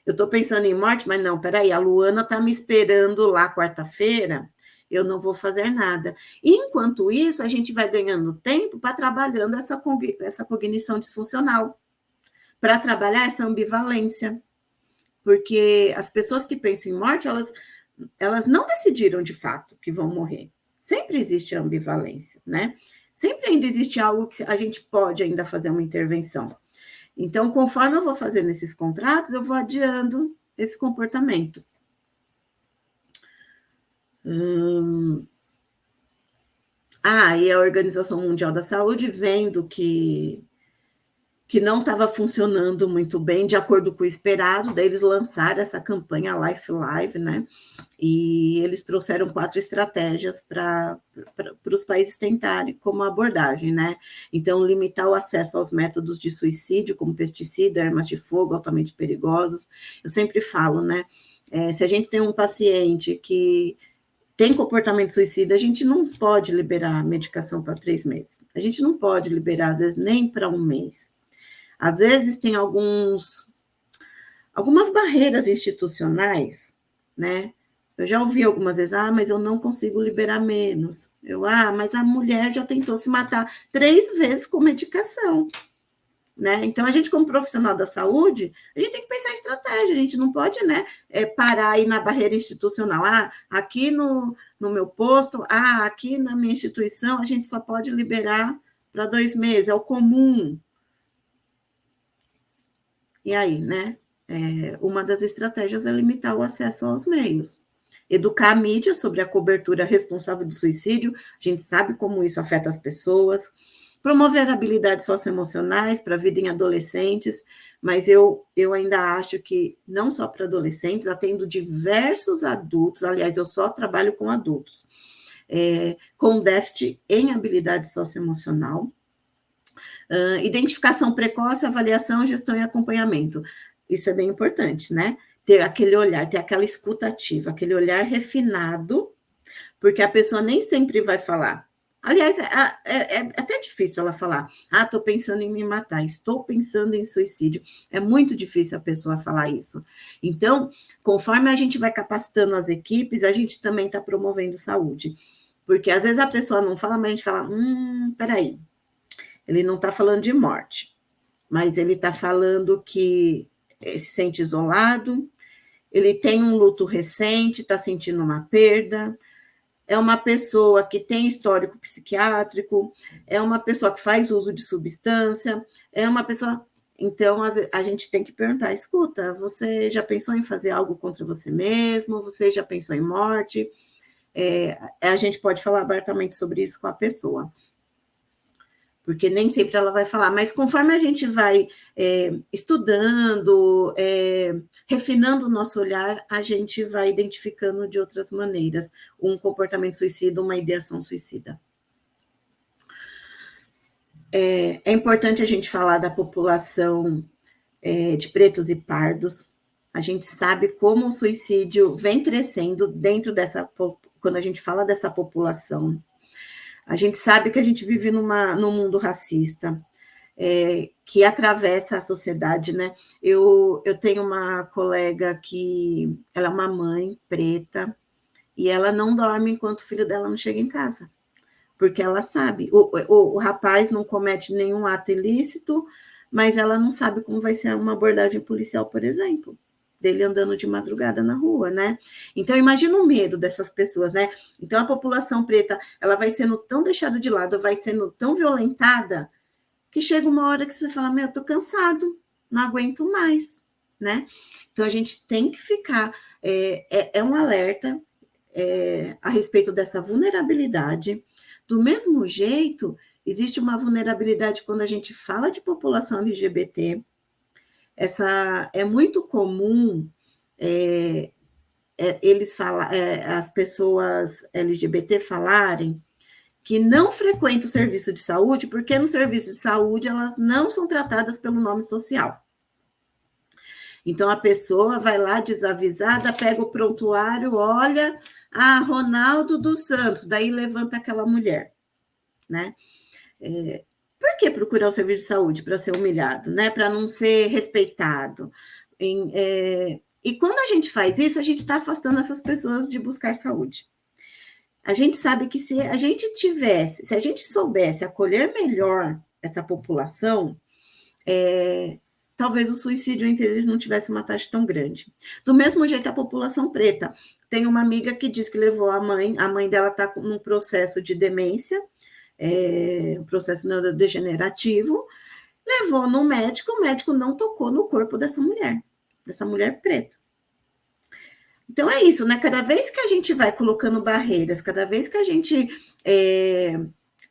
Eu estou pensando em morte, mas não, peraí, a Luana está me esperando lá quarta-feira, eu não vou fazer nada. E, enquanto isso, a gente vai ganhando tempo para trabalhando essa cognição disfuncional, para trabalhar essa ambivalência. Porque as pessoas que pensam em morte, elas não decidiram de fato que vão morrer. Sempre existe a ambivalência, né? Sempre ainda existe algo que a gente pode ainda fazer uma intervenção. Então, conforme eu vou fazendo esses contratos, eu vou adiando esse comportamento. E a Organização Mundial da Saúde, vendo que não estava funcionando muito bem, de acordo com o esperado, daí eles lançaram essa campanha Life Live, né? E eles trouxeram 4 estratégias para os países tentarem como abordagem, né? Então, limitar o acesso aos métodos de suicídio, como pesticida, armas de fogo altamente perigosos. Eu sempre falo, né? Se a gente tem um paciente que tem comportamento suicida, a gente não pode liberar medicação para 3 meses. A gente não pode liberar, às vezes, nem para 1 mês. Às vezes, tem algumas barreiras institucionais, né? Eu já ouvi algumas vezes, mas eu não consigo liberar menos. Mas a mulher já tentou se matar 3 vezes com medicação, né? Então, a gente, como profissional da saúde, a gente tem que pensar em estratégia, a gente não pode, né, parar aí na barreira institucional. Aqui no meu posto, aqui na minha instituição, a gente só pode liberar para 2 meses, é o comum. E aí, né? Uma das estratégias é limitar o acesso aos meios. Educar a mídia sobre a cobertura responsável do suicídio, a gente sabe como isso afeta as pessoas. Promover habilidades socioemocionais para a vida em adolescentes, mas eu ainda acho que não só para adolescentes, atendo diversos adultos, aliás, eu só trabalho com adultos, com déficit em habilidade socioemocional. Identificação precoce, avaliação, gestão e acompanhamento. Isso é bem importante, né? Ter aquele olhar, ter aquela escuta ativa, aquele olhar refinado, porque a pessoa nem sempre vai falar. Aliás, é até difícil ela falar, estou pensando em me matar, estou pensando em suicídio. É muito difícil a pessoa falar isso. Então, conforme a gente vai capacitando as equipes, a gente também está promovendo saúde. Porque às vezes a pessoa não fala, mas a gente fala, peraí, ele não está falando de morte, mas ele está falando que se sente isolado, ele tem um luto recente, está sentindo uma perda, é uma pessoa que tem histórico psiquiátrico, é uma pessoa que faz uso de substância, é uma pessoa... Então, a gente tem que perguntar, escuta, você já pensou em fazer algo contra você mesmo? Você já pensou em morte? A gente pode falar abertamente sobre isso com a pessoa. porque nem sempre ela vai falar, mas conforme a gente vai estudando, refinando o nosso olhar, a gente vai identificando de outras maneiras um comportamento suicida, uma ideação suicida. É importante a gente falar da população de pretos e pardos. A gente sabe como o suicídio vem crescendo dentro dessa, quando a gente fala dessa população. A gente sabe que a gente vive num mundo racista, que atravessa a sociedade, né? Eu tenho uma colega que ela é uma mãe preta e ela não dorme enquanto o filho dela não chega em casa, porque ela sabe, o rapaz não comete nenhum ato ilícito, mas ela não sabe como vai ser uma abordagem policial, por exemplo, dele andando de madrugada na rua, né? Então, imagina o medo dessas pessoas, né? Então, a população preta, ela vai sendo tão deixada de lado, vai sendo tão violentada, que chega uma hora que você fala, eu tô cansado, não aguento mais, né? Então, a gente tem que ficar, um alerta a respeito dessa vulnerabilidade. Do mesmo jeito, existe uma vulnerabilidade quando a gente fala de população LGBT. É muito comum as pessoas LGBT falarem que não frequentam o serviço de saúde, porque no serviço de saúde elas não são tratadas pelo nome social. Então, a pessoa vai lá desavisada, pega o prontuário, olha, Ronaldo dos Santos, daí levanta aquela mulher, né? Por que procurar o serviço de saúde? Para ser humilhado, né? Para não ser respeitado. E quando a gente faz isso, a gente está afastando essas pessoas de buscar saúde. A gente sabe que se a gente soubesse acolher melhor essa população, talvez o suicídio entre eles não tivesse uma taxa tão grande. Do mesmo jeito, a população preta. Tem uma amiga que diz que levou a mãe dela está num processo de demência, um processo neurodegenerativo, levou no médico, o médico não tocou no corpo dessa mulher preta. Então, é isso, né? Cada vez que a gente vai colocando barreiras, cada vez que a gente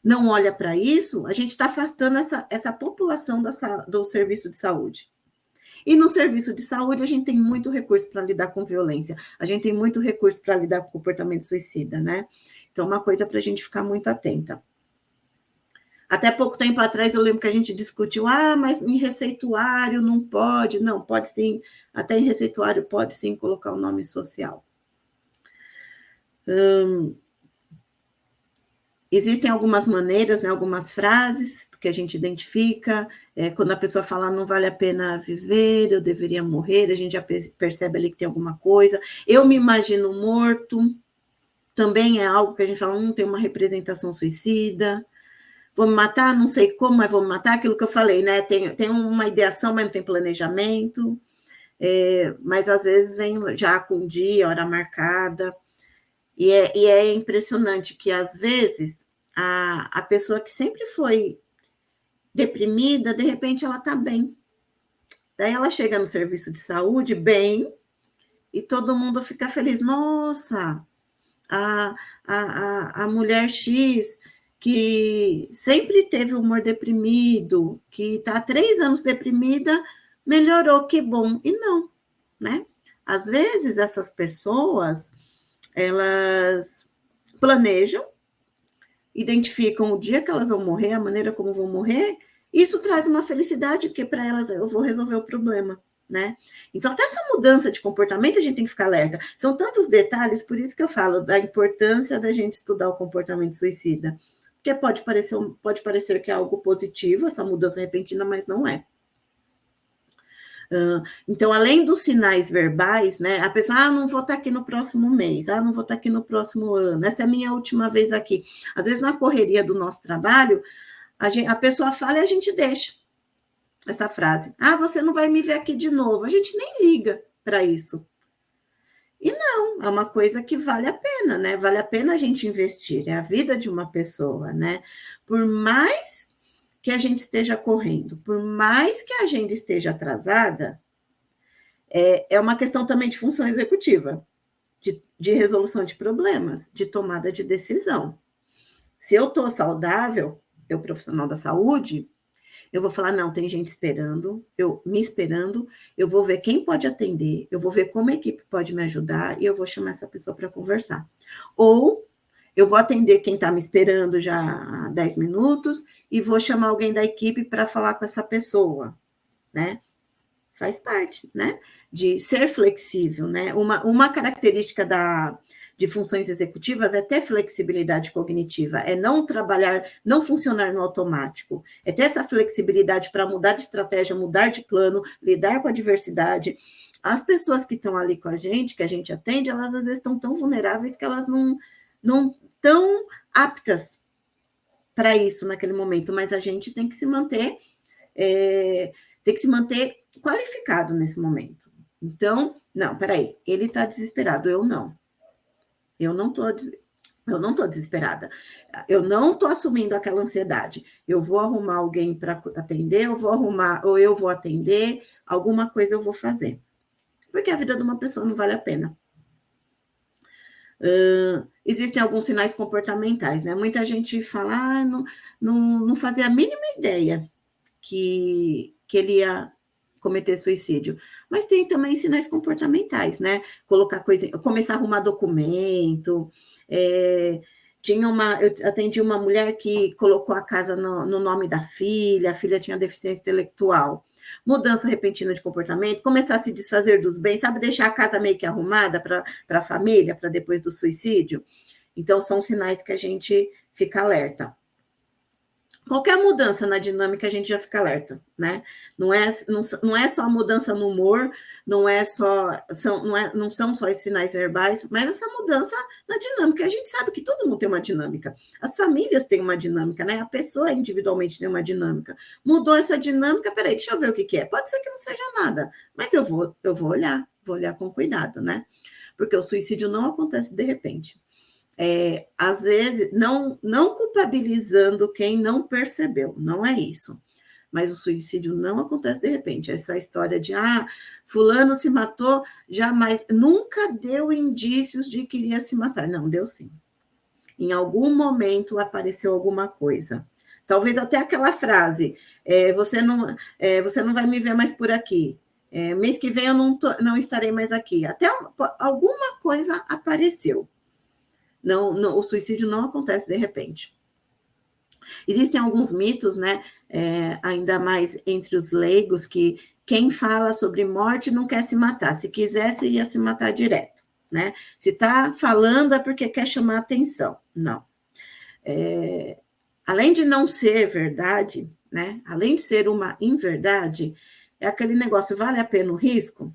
não olha para isso, a gente está afastando essa população do serviço de saúde. E no serviço de saúde, a gente tem muito recurso para lidar com violência, a gente tem muito recurso para lidar com comportamento suicida, né? Então, uma coisa para a gente ficar muito atenta. Até pouco tempo atrás, eu lembro que a gente discutiu, mas em receituário não pode. Não, pode sim, até em receituário pode sim colocar o nome social. Existem algumas maneiras, né, algumas frases que a gente identifica, quando a pessoa fala não vale a pena viver, eu deveria morrer, a gente já percebe ali que tem alguma coisa. Eu me imagino morto, também é algo que a gente fala, tem uma representação suicida. Vou me matar, não sei como, mas vou me matar, aquilo que eu falei, né? Tem uma ideação, mas não tem planejamento, mas às vezes vem já com dia, hora marcada, e é impressionante que às vezes a pessoa que sempre foi deprimida, de repente ela está bem. Daí ela chega no serviço de saúde bem, e todo mundo fica feliz. Nossa, a mulher X que sempre teve humor deprimido, que está há 3 anos deprimida, melhorou, que bom. E não, né? Às vezes, essas pessoas, elas planejam, identificam o dia que elas vão morrer, a maneira como vão morrer, e isso traz uma felicidade, porque para elas eu vou resolver o problema, né? Então, até essa mudança de comportamento a gente tem que ficar alerta. São tantos detalhes, por isso que eu falo da importância da gente estudar o comportamento suicida. Porque pode parecer que é algo positivo, essa mudança repentina, mas não é. Então, além dos sinais verbais, né, a pessoa, não vou estar aqui no próximo mês, não vou estar aqui no próximo ano, essa é a minha última vez aqui. Às vezes, na correria do nosso trabalho, a pessoa fala e a gente deixa essa frase. Você não vai me ver aqui de novo. A gente nem liga para isso. E não, é uma coisa que vale a pena, né? Vale a pena a gente investir, é a vida de uma pessoa, né? Por mais que a gente esteja correndo, por mais que a agenda esteja atrasada, é uma questão também de função executiva, de resolução de problemas, de tomada de decisão. Se eu estou saudável, eu profissional da saúde, eu vou falar, não, tem gente esperando, me esperando, eu vou ver quem pode atender, eu vou ver como a equipe pode me ajudar e eu vou chamar essa pessoa para conversar. Ou eu vou atender quem está me esperando já há 10 minutos e vou chamar alguém da equipe para falar com essa pessoa, né? Faz parte, né? De ser flexível, né? Uma característica de funções executivas é ter flexibilidade cognitiva, é não trabalhar, não funcionar no automático, é ter essa flexibilidade para mudar de estratégia, mudar de plano, lidar com a diversidade. As pessoas que estão ali com a gente, que a gente atende, elas às vezes estão tão vulneráveis que elas não estão aptas para isso naquele momento, mas a gente tem que se manter, qualificado nesse momento. Então, não, peraí, ele está desesperado, eu não. Eu não estou desesperada. Eu não estou assumindo aquela ansiedade. Eu vou arrumar alguém para atender, eu vou atender, alguma coisa eu vou fazer. Porque a vida de uma pessoa não vale a pena. Existem alguns sinais comportamentais, né? Muita gente fala, não fazia a mínima ideia que ele ia cometer suicídio. Mas tem também sinais comportamentais, né? Começar a arrumar documento. Eu atendi uma mulher que colocou a casa no nome da filha, a filha tinha deficiência intelectual. Mudança repentina de comportamento, começar a se desfazer dos bens, sabe? Deixar a casa meio que arrumada para a família, para depois do suicídio. Então, são sinais que a gente fica alerta. Qualquer mudança na dinâmica, a gente já fica alerta, né? Não é só a mudança no humor, não são só esses sinais verbais, mas essa mudança na dinâmica. A gente sabe que todo mundo tem uma dinâmica. As famílias têm uma dinâmica, né? A pessoa individualmente tem uma dinâmica. Mudou essa dinâmica, peraí, deixa eu ver o que é. Pode ser que não seja nada, mas eu vou olhar com cuidado, né? Porque o suicídio não acontece de repente. Às vezes, não culpabilizando quem não percebeu, não é isso. Mas o suicídio não acontece de repente. Essa história de, fulano se matou, jamais, nunca deu indícios de que iria se matar. Não, deu sim. Em algum momento apareceu alguma coisa. Talvez até aquela frase, você não vai me ver mais por aqui. Mês que vem eu não estarei mais aqui. Até alguma coisa apareceu. Não, o suicídio não acontece de repente. Existem alguns mitos, né, ainda mais entre os leigos, que quem fala sobre morte não quer se matar. Se quisesse, ia se matar direto, né? Se está falando é porque quer chamar atenção. Não. Além de não ser verdade, né, além de ser uma inverdade, é aquele negócio, vale a pena o risco?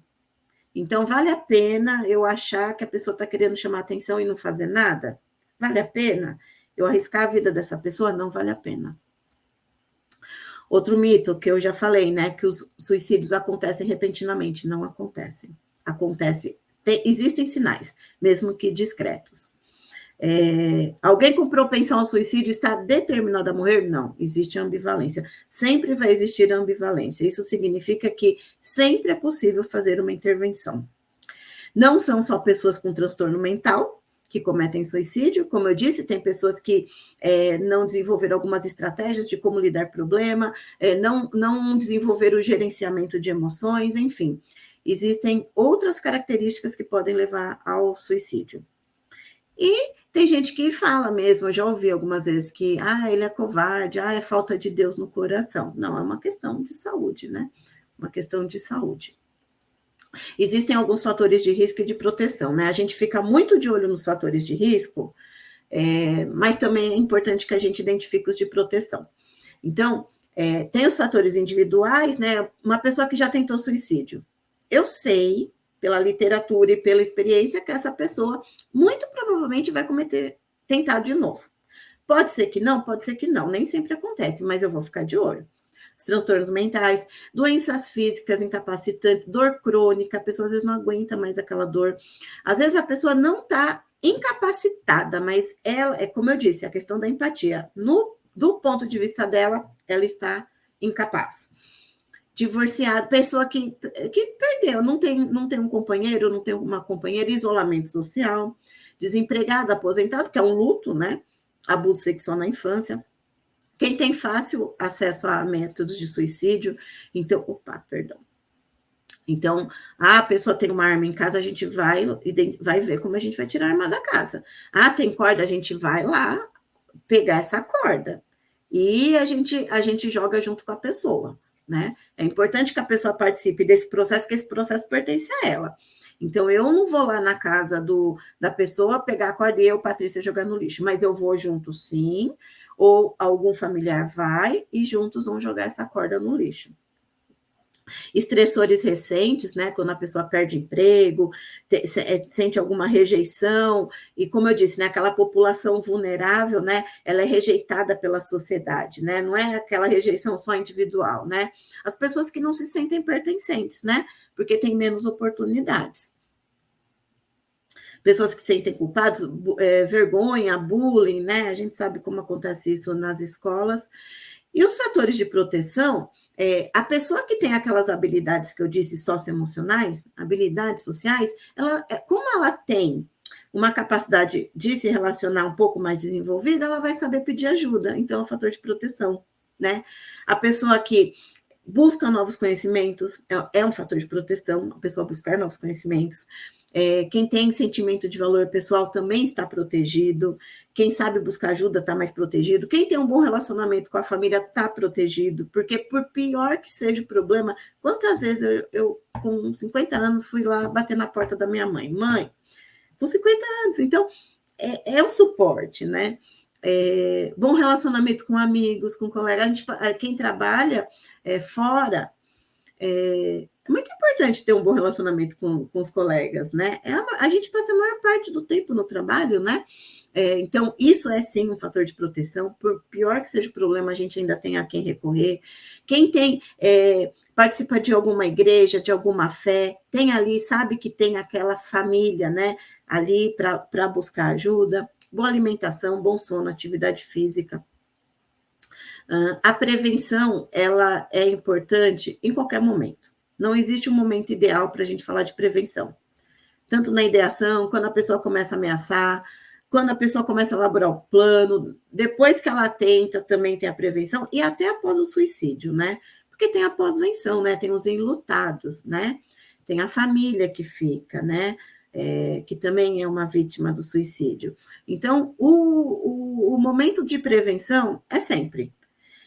Então, vale a pena eu achar que a pessoa está querendo chamar atenção e não fazer nada? Vale a pena eu arriscar a vida dessa pessoa? Não vale a pena. Outro mito que eu já falei, né? Que os suicídios acontecem repentinamente. Não acontecem. Existem sinais, mesmo que discretos. Alguém com propensão ao suicídio está determinado a morrer? Não, existe ambivalência. Sempre vai existir ambivalência. Isso significa que sempre é possível fazer uma intervenção. Não são só pessoas com transtorno mental que cometem suicídio, como eu disse, tem pessoas que não desenvolveram algumas estratégias de como lidar com o problema, não desenvolveram o gerenciamento de emoções, enfim. Existem outras características que podem levar ao suicídio. E tem gente que fala mesmo, eu já ouvi algumas vezes que, ele é covarde, é falta de Deus no coração. Não, é uma questão de saúde, né? Uma questão de saúde. Existem alguns fatores de risco e de proteção, né? A gente fica muito de olho nos fatores de risco, mas também é importante que a gente identifique os de proteção. Então, tem os fatores individuais, né? Uma pessoa que já tentou suicídio. Eu sei, pela literatura e pela experiência, que essa pessoa muito provavelmente vai tentar de novo. Pode ser que não, nem sempre acontece, mas eu vou ficar de olho. Os transtornos mentais, doenças físicas incapacitantes, dor crônica, a pessoa às vezes não aguenta mais aquela dor. Às vezes a pessoa não está incapacitada, mas ela, como eu disse, a questão da empatia. Do ponto de vista dela, ela está incapaz. Divorciado, pessoa que perdeu, não tem um companheiro, não tem uma companheira, isolamento social, desempregado, aposentado, que é um luto, né? Abuso sexual na infância. Quem tem fácil acesso a métodos de suicídio, então, Então, a pessoa tem uma arma em casa, a gente vai ver como a gente vai tirar a arma da casa. Tem corda, a gente vai lá pegar essa corda e a gente joga junto com a pessoa, né? É importante que a pessoa participe desse processo, que esse processo pertence a ela. Então, eu não vou lá na casa da pessoa pegar a corda e eu, Patrícia, jogar no lixo, mas eu vou junto, sim, ou algum familiar vai e juntos vão jogar essa corda no lixo. Estressores recentes, né, quando a pessoa perde emprego, sente alguma rejeição, e como eu disse, né, aquela população vulnerável, né, ela é rejeitada pela sociedade, né, não é aquela rejeição só individual, né, as pessoas que não se sentem pertencentes, né, porque têm menos oportunidades. Pessoas que se sentem culpadas, vergonha, bullying, né, a gente sabe como acontece isso nas escolas. E os fatores de proteção, a pessoa que tem aquelas habilidades que eu disse socioemocionais, habilidades sociais, como ela tem uma capacidade de se relacionar um pouco mais desenvolvida, ela vai saber pedir ajuda. Então, é um fator de proteção, né? A pessoa que busca novos conhecimentos é um fator de proteção, a pessoa buscar novos conhecimentos. Quem tem sentimento de valor pessoal também está protegido. Quem sabe buscar ajuda está mais protegido. Quem tem um bom relacionamento com a família está protegido, porque por pior que seja o problema, quantas vezes eu com 50 anos, fui lá bater na porta da minha mãe. Mãe, com 50 anos. Então, é um suporte, né? Bom relacionamento com amigos, com colegas. Quem trabalha fora... É muito importante ter um bom relacionamento com os colegas, né? A gente passa a maior parte do tempo no trabalho, né? Então, isso é sim um fator de proteção. Por pior que seja o problema, a gente ainda tem a quem recorrer. Quem participa de alguma igreja, de alguma fé, tem ali, sabe que tem aquela família, né? Ali para buscar ajuda. Boa alimentação, bom sono, atividade física. A prevenção, ela é importante em qualquer momento. Não existe um momento ideal para a gente falar de prevenção. Tanto na ideação, quando a pessoa começa a ameaçar, quando a pessoa começa a elaborar o plano, depois que ela tenta, também tem a prevenção, e até após o suicídio, né? Porque tem a pós-venção, né? Tem os enlutados, né? Tem a família que fica, né? Que também é uma vítima do suicídio. Então, o momento de prevenção é sempre.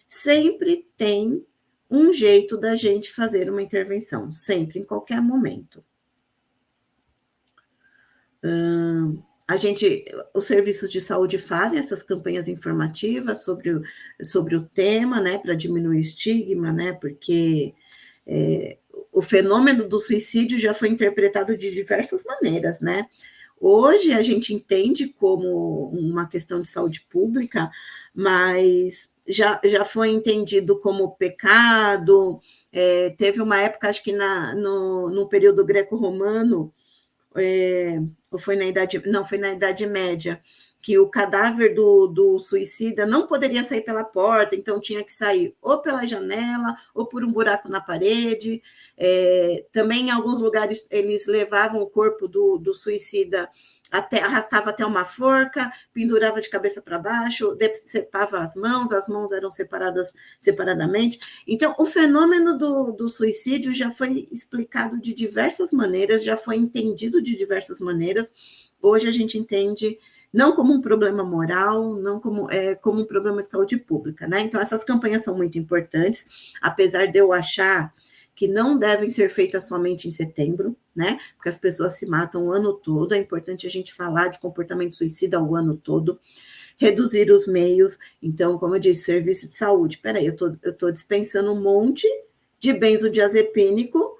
Sempre tem um jeito da gente fazer uma intervenção, sempre, em qualquer momento. Os serviços de saúde fazem essas campanhas informativas sobre o tema, né, para diminuir o estigma, né, porque o fenômeno do suicídio já foi interpretado de diversas maneiras, né. Hoje a gente entende como uma questão de saúde pública, mas já foi entendido como pecado. Teve uma época, acho que no período greco-romano, ou foi na Idade Média, que o cadáver do suicida não poderia sair pela porta, então tinha que sair ou pela janela, ou por um buraco na parede. Também em alguns lugares eles levavam o corpo do suicida, arrastava até uma forca, pendurava de cabeça para baixo, decepava as mãos eram separadas separadamente. Então, o fenômeno do suicídio já foi explicado de diversas maneiras, já foi entendido de diversas maneiras. Hoje a gente entende não como um problema moral, não como um problema de saúde pública, né? Então, essas campanhas são muito importantes, apesar de eu achar que não devem ser feitas somente em setembro, né? Porque as pessoas se matam o ano todo, é importante a gente falar de comportamento suicida o ano todo, reduzir os meios. Então, como eu disse, serviço de saúde, peraí, eu tô dispensando um monte de benzodiazepínico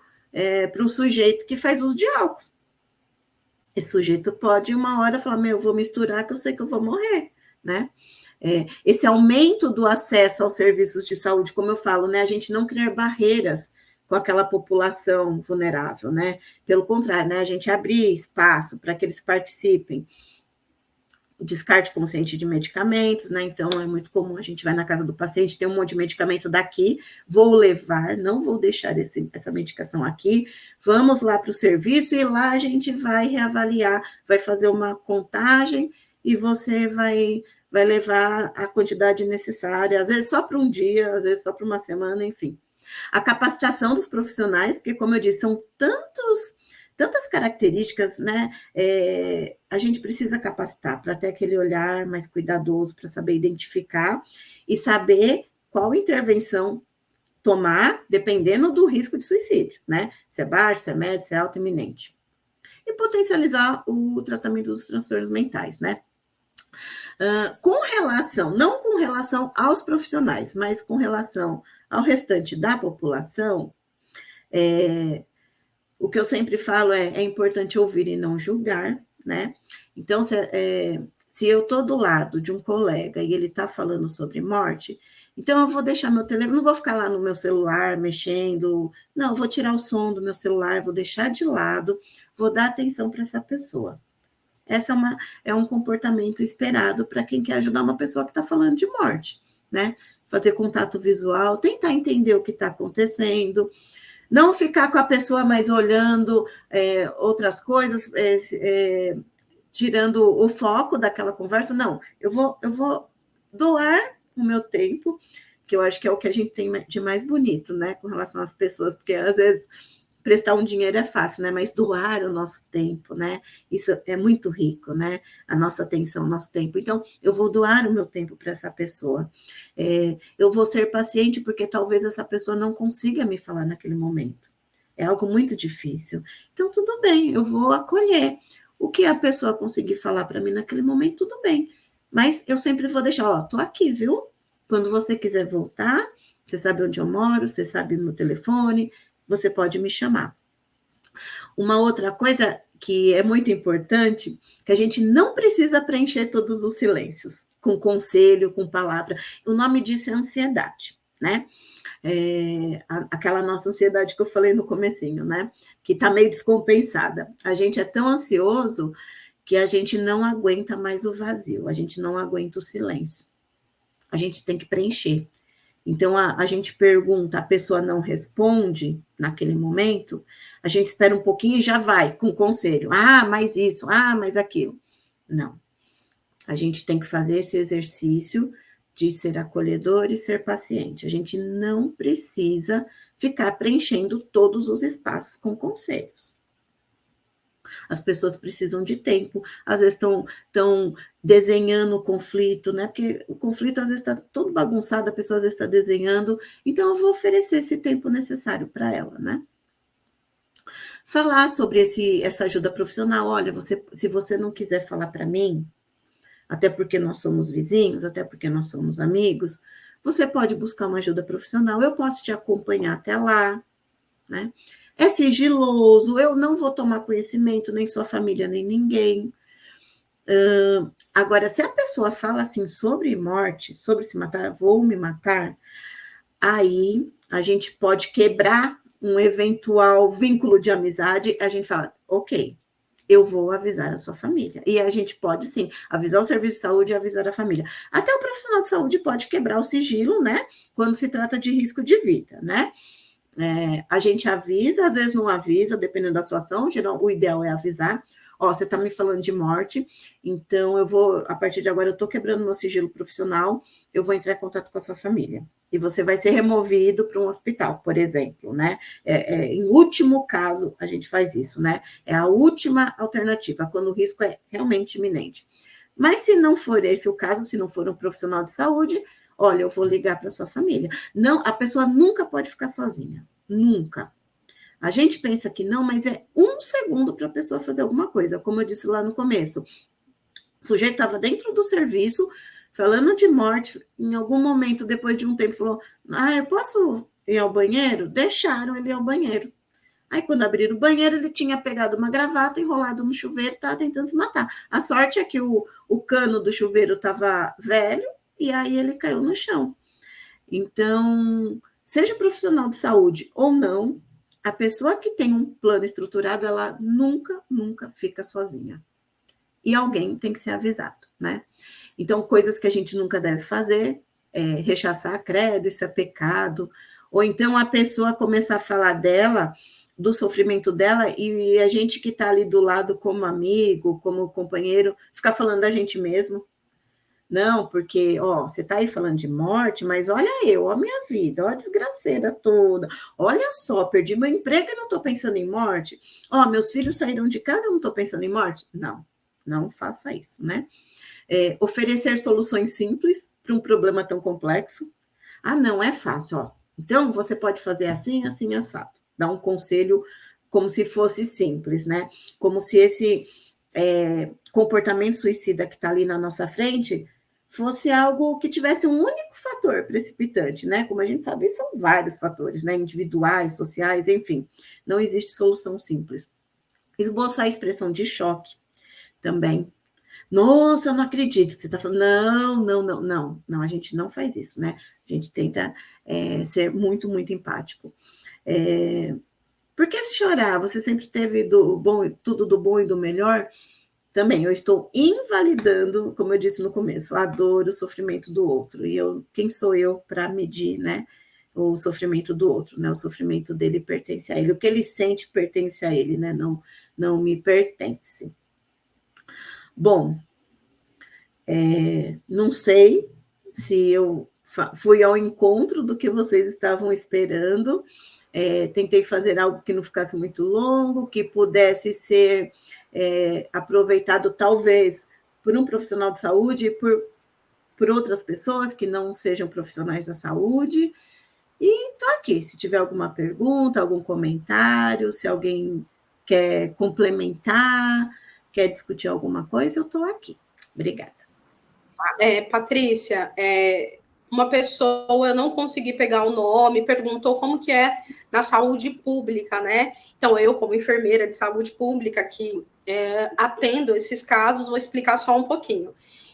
para um sujeito que faz uso de álcool. Esse sujeito pode, uma hora, falar, eu vou misturar que eu sei que eu vou morrer, né? Esse aumento do acesso aos serviços de saúde, como eu falo, né? A gente não criar barreiras com aquela população vulnerável, né? Pelo contrário, né? A gente abrir espaço para que eles participem. O descarte consciente de medicamentos, né? Então, é muito comum, a gente vai na casa do paciente, tem um monte de medicamento daqui, vou levar, não vou deixar essa medicação aqui, vamos lá para o serviço e lá a gente vai reavaliar, vai fazer uma contagem e você vai vai levar a quantidade necessária, às vezes só para um dia, às vezes só para uma semana, enfim. A capacitação dos profissionais, porque, como eu disse, são tantas características, né? A gente precisa capacitar para ter aquele olhar mais cuidadoso, para saber identificar e saber qual intervenção tomar, dependendo do risco de suicídio, né? Se é baixo, se é médio, se é alto, iminente. E potencializar o tratamento dos transtornos mentais, né? Com relação, não com relação aos profissionais, mas com relação ao restante da população, o que eu sempre falo é importante ouvir e não julgar, né? Então, se eu estou do lado de um colega e ele está falando sobre morte, então eu vou deixar meu telefone, não vou ficar lá no meu celular mexendo, não, vou tirar o som do meu celular, vou deixar de lado, vou dar atenção para essa pessoa. Essa é um comportamento esperado para quem quer ajudar uma pessoa que está falando de morte, né? Fazer contato visual, tentar entender o que está acontecendo, não ficar com a pessoa mais olhando outras coisas, tirando o foco daquela conversa. Não, eu vou doar o meu tempo, que eu acho que é o que a gente tem de mais bonito, né? Com relação às pessoas, porque às vezes prestar um dinheiro é fácil, né? Mas doar o nosso tempo, né? Isso é muito rico, né? A nossa atenção, o nosso tempo. Então, eu vou doar o meu tempo para essa pessoa. Eu vou ser paciente, porque talvez essa pessoa não consiga me falar naquele momento. É algo muito difícil. Então, tudo bem, eu vou acolher. O que a pessoa conseguir falar para mim naquele momento, tudo bem. Mas eu sempre vou deixar, tô aqui, viu? Quando você quiser voltar, você sabe onde eu moro, você sabe meu telefone, você pode me chamar. Uma outra coisa que é muito importante, que a gente não precisa preencher todos os silêncios, com conselho, com palavra. O nome disso é ansiedade, né? Aquela nossa ansiedade que eu falei no comecinho, né? Que está meio descompensada. A gente é tão ansioso que a gente não aguenta mais o vazio, a gente não aguenta o silêncio. A gente tem que preencher. Então, a gente pergunta, a pessoa não responde naquele momento, a gente espera um pouquinho e já vai com conselho. Mais isso, mais aquilo. Não. A gente tem que fazer esse exercício de ser acolhedor e ser paciente. A gente não precisa ficar preenchendo todos os espaços com conselhos. As pessoas precisam de tempo, às vezes estão desenhando o conflito, né? Porque o conflito às vezes está todo bagunçado, a pessoa às vezes está desenhando, então eu vou oferecer esse tempo necessário para ela, né? Falar sobre essa ajuda profissional. Olha, se você não quiser falar para mim, até porque nós somos vizinhos, até porque nós somos amigos, você pode buscar uma ajuda profissional, eu posso te acompanhar até lá, né? É sigiloso, eu não vou tomar conhecimento, nem sua família, nem ninguém. Agora, se a pessoa fala assim sobre morte, sobre se matar, vou me matar, aí a gente pode quebrar um eventual vínculo de amizade, a gente fala, ok, eu vou avisar a sua família. E a gente pode, sim, avisar o serviço de saúde e avisar a família. Até o profissional de saúde pode quebrar o sigilo, né? Quando se trata de risco de vida, né? A gente avisa, às vezes não avisa, dependendo da situação, o ideal é avisar. Você está me falando de morte, então a partir de agora eu estou quebrando meu sigilo profissional, eu vou entrar em contato com a sua família. E você vai ser removido para um hospital, por exemplo, né? Em último caso, a gente faz isso, né? É a última alternativa, quando o risco é realmente iminente. Mas se não for esse o caso, se não for um profissional de saúde, olha, eu vou ligar para sua família. Não, a pessoa nunca pode ficar sozinha, nunca. A gente pensa que não, mas é 1 segundo para a pessoa fazer alguma coisa. Como eu disse lá no começo, o sujeito estava dentro do serviço, falando de morte, em algum momento, depois de um tempo, falou, eu posso ir ao banheiro? Deixaram ele ir ao banheiro. Aí, quando abriram o banheiro, ele tinha pegado uma gravata, enrolado no chuveiro, estava tentando se matar. A sorte é que o cano do chuveiro estava velho, e aí ele caiu no chão. Então, seja profissional de saúde ou não, a pessoa que tem um plano estruturado, ela nunca, nunca fica sozinha. E alguém tem que ser avisado, né? Então, coisas que a gente nunca deve fazer, rechaçar credo, isso é pecado, ou então a pessoa começar a falar dela, do sofrimento dela, e a gente que está ali do lado como amigo, como companheiro, ficar falando da gente mesmo. Não, porque, ó, você está aí falando de morte, mas olha eu, ó a minha vida, ó a desgraceira toda. Olha só, perdi meu emprego e não estou pensando em morte. Ó, meus filhos saíram de casa e não estou pensando em morte. Não, não faça isso, né? Oferecer soluções simples para um problema tão complexo. Ah, não, é fácil, ó. Então, você pode fazer assim, assim, assado. Dar um conselho como se fosse simples, né? Como se esse comportamento suicida que está ali na nossa frente fosse algo que tivesse um único fator precipitante, né? Como a gente sabe, são vários fatores, né? Individuais, sociais, enfim. Não existe solução simples. Esboçar a expressão de choque também. Nossa, eu não acredito que você está falando. Não, a gente não faz isso, né? A gente tenta ser muito, muito empático. Por que chorar? Você sempre teve tudo do bom e do melhor? Também, eu estou invalidando, como eu disse no começo, a dor, o sofrimento do outro. E quem sou eu para medir, né, o sofrimento do outro, né? O sofrimento dele pertence a ele. O que ele sente pertence a ele, né? Não me pertence. Bom, não sei se eu fui ao encontro do que vocês estavam esperando. Tentei fazer algo que não ficasse muito longo, que pudesse ser aproveitado, talvez, por um profissional de saúde e por outras pessoas que não sejam profissionais da saúde. E estou aqui, se tiver alguma pergunta, algum comentário, se alguém quer complementar, quer discutir alguma coisa, eu estou aqui. Obrigada. Patrícia, uma pessoa, eu não consegui pegar o nome, perguntou como que é na saúde pública, né? Então, eu, como enfermeira de saúde pública, que atendo esses casos, vou explicar só um pouquinho.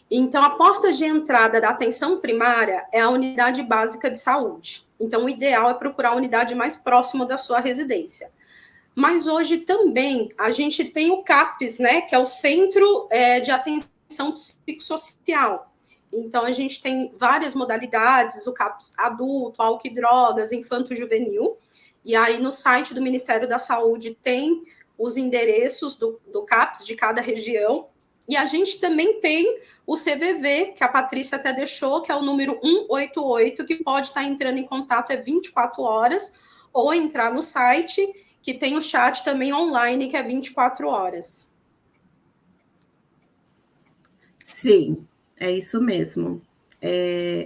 Então, a porta de entrada da atenção primária é a unidade básica de saúde. Então, o ideal é procurar a unidade mais próxima da sua residência. Mas hoje também a gente tem o CAPS, né? Que é o Centro de Atenção Psicossocial. Então, a gente tem várias modalidades, o CAPS adulto, álcool e drogas, infanto-juvenil. E aí, no site do Ministério da Saúde, tem os endereços do CAPS de cada região. E a gente também tem o CVV, que a Patrícia até deixou, que é o número 188, que pode estar entrando em contato 24 horas, ou entrar no site, que tem o chat também online, que é 24 horas. Sim, é isso mesmo.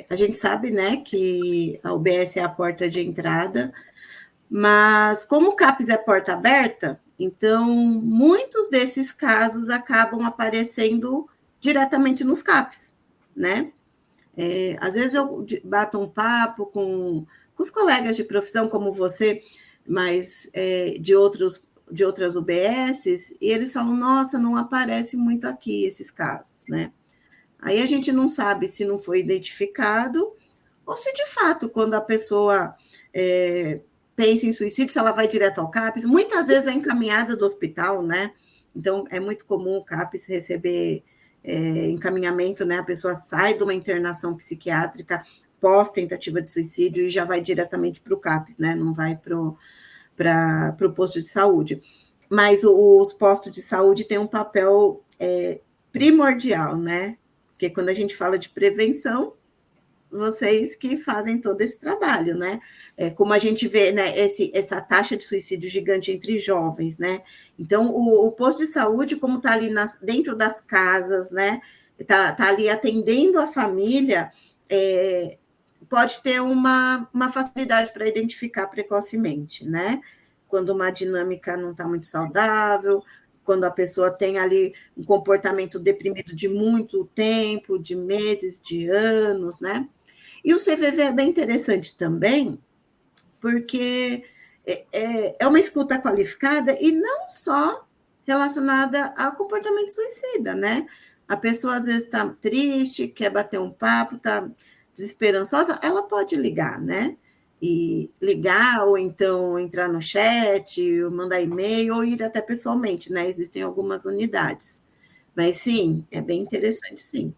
A gente sabe, né, que a UBS é a porta de entrada, mas como o CAPS é porta aberta, então muitos desses casos acabam aparecendo diretamente nos CAPS, né? Às vezes eu bato um papo com os colegas de profissão como você, mas de outras UBSs, e eles falam, nossa, não aparece muito aqui esses casos, né? Aí a gente não sabe se não foi identificado ou se, de fato, quando a pessoa pensa em suicídio, se ela vai direto ao CAPS, muitas vezes é encaminhada do hospital, né? Então, é muito comum o CAPS receber encaminhamento, né? A pessoa sai de uma internação psiquiátrica pós-tentativa de suicídio e já vai diretamente para o CAPS, né? Não vai para o posto de saúde. Mas os postos de saúde têm um papel primordial, né? Porque quando a gente fala de prevenção, vocês que fazem todo esse trabalho, né? Como a gente vê, né, essa taxa de suicídio gigante entre jovens, né? Então, o posto de saúde, como está ali dentro das casas, né? Tá ali atendendo a família, pode ter uma facilidade para identificar precocemente, né? Quando uma dinâmica não está muito saudável, quando a pessoa tem ali um comportamento deprimido de muito tempo, de meses, de anos, né? E o CVV é bem interessante também, porque é uma escuta qualificada e não só relacionada a comportamento suicida, né? A pessoa às vezes está triste, quer bater um papo, está desesperançosa, ela pode ligar, né? E ligar, ou então entrar no chat, ou mandar e-mail, ou ir até pessoalmente, né? Existem algumas unidades. Mas sim, é bem interessante, sim.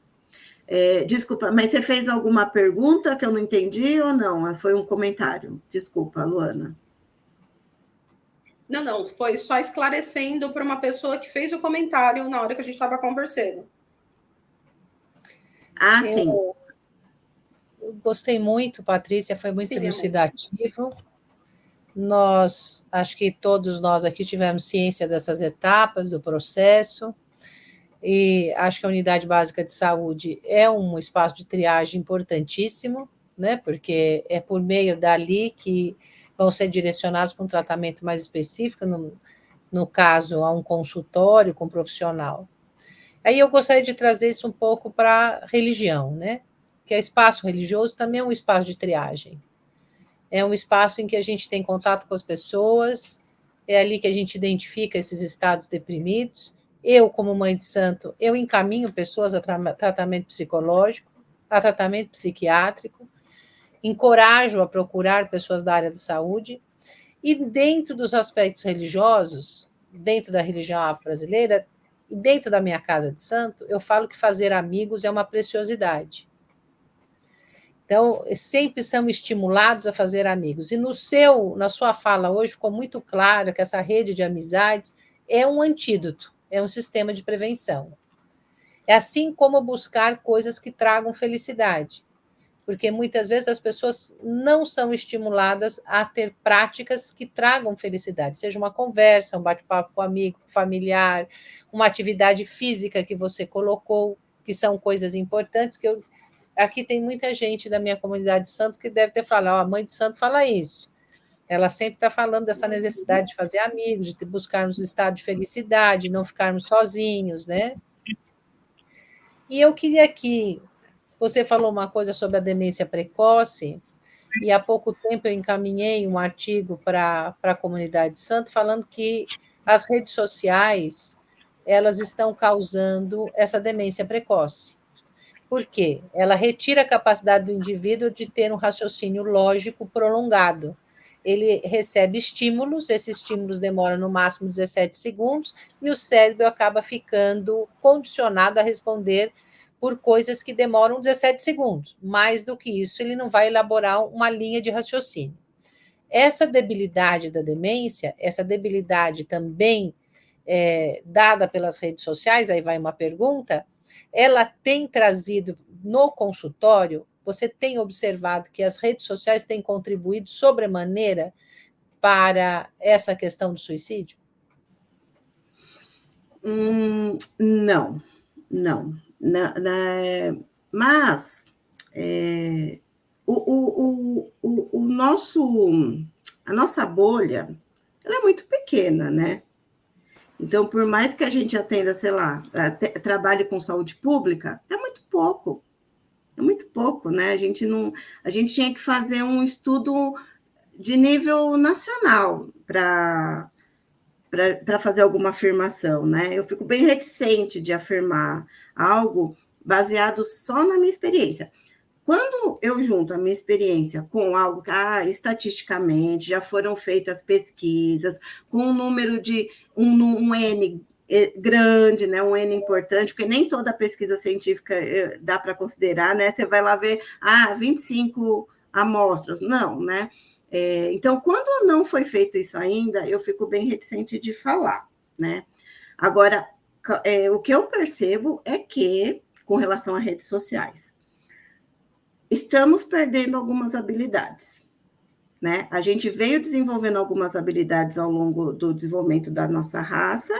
Desculpa, mas você fez alguma pergunta que eu não entendi ou não? Foi um comentário. Desculpa, Luana. Não, foi só esclarecendo para uma pessoa que fez o comentário na hora que a gente estava conversando. Ah, sim. Eu gostei muito, Patrícia, foi muito Sim, minha mãe. elucidativo. Acho que todos nós aqui tivemos ciência dessas etapas do processo, e acho que a unidade básica de saúde é um espaço de triagem importantíssimo, né? Porque é por meio dali que vão ser direcionados para um tratamento mais específico, no caso, a um consultório com um profissional. Aí eu gostaria de trazer isso um pouco para a religião, né? Que é espaço religioso também é um espaço de triagem. É um espaço em que a gente tem contato com as pessoas, é ali que a gente identifica esses estados deprimidos. Eu, como mãe de santo, eu encaminho pessoas a tratamento psicológico, a tratamento psiquiátrico, encorajo a procurar pessoas da área de saúde, e dentro dos aspectos religiosos, dentro da religião afro-brasileira, e dentro da minha casa de santo, eu falo que fazer amigos é uma preciosidade. Então, sempre são estimulados a fazer amigos. E na sua fala hoje ficou muito claro que essa rede de amizades é um antídoto, é um sistema de prevenção. É assim como buscar coisas que tragam felicidade, porque muitas vezes as pessoas não são estimuladas a ter práticas que tragam felicidade, seja uma conversa, um bate-papo com amigo, com familiar, uma atividade física que você colocou, que são coisas importantes, aqui tem muita gente da minha comunidade de santo que deve ter falado, a mãe de santo fala isso. Ela sempre está falando dessa necessidade de fazer amigos, de buscarmos estado de felicidade, de não ficarmos sozinhos, né? E eu queria aqui, você falou uma coisa sobre a demência precoce, e há pouco tempo eu encaminhei um artigo para a comunidade de santo falando que as redes sociais, elas estão causando essa demência precoce. Por quê? Ela retira a capacidade do indivíduo de ter um raciocínio lógico prolongado. Ele recebe estímulos, esses estímulos demoram no máximo 17 segundos, e o cérebro acaba ficando condicionado a responder por coisas que demoram 17 segundos. Mais do que isso, ele não vai elaborar uma linha de raciocínio. Essa debilidade da demência, essa debilidade também dada pelas redes sociais, aí vai uma pergunta, ela tem trazido no consultório, você tem observado que as redes sociais têm contribuído sobremaneira para essa questão do suicídio? Não. Mas a nossa bolha, ela é muito pequena, né? Então, por mais que a gente atenda, sei lá, trabalhe com saúde pública, é muito pouco. É muito pouco, né? A gente tinha que fazer um estudo de nível nacional para fazer alguma afirmação, né? Eu fico bem reticente de afirmar algo baseado só na minha experiência. Quando eu junto a minha experiência com algo que, estatisticamente, já foram feitas pesquisas, com um número de um N grande, né, um N importante, porque nem toda pesquisa científica dá para considerar, né? Você vai lá ver, 25 amostras. Não, né? Então, quando não foi feito isso ainda, eu fico bem reticente de falar, né? Agora, o que eu percebo é que, com relação a redes sociais, estamos perdendo algumas habilidades, né? A gente veio desenvolvendo algumas habilidades ao longo do desenvolvimento da nossa raça,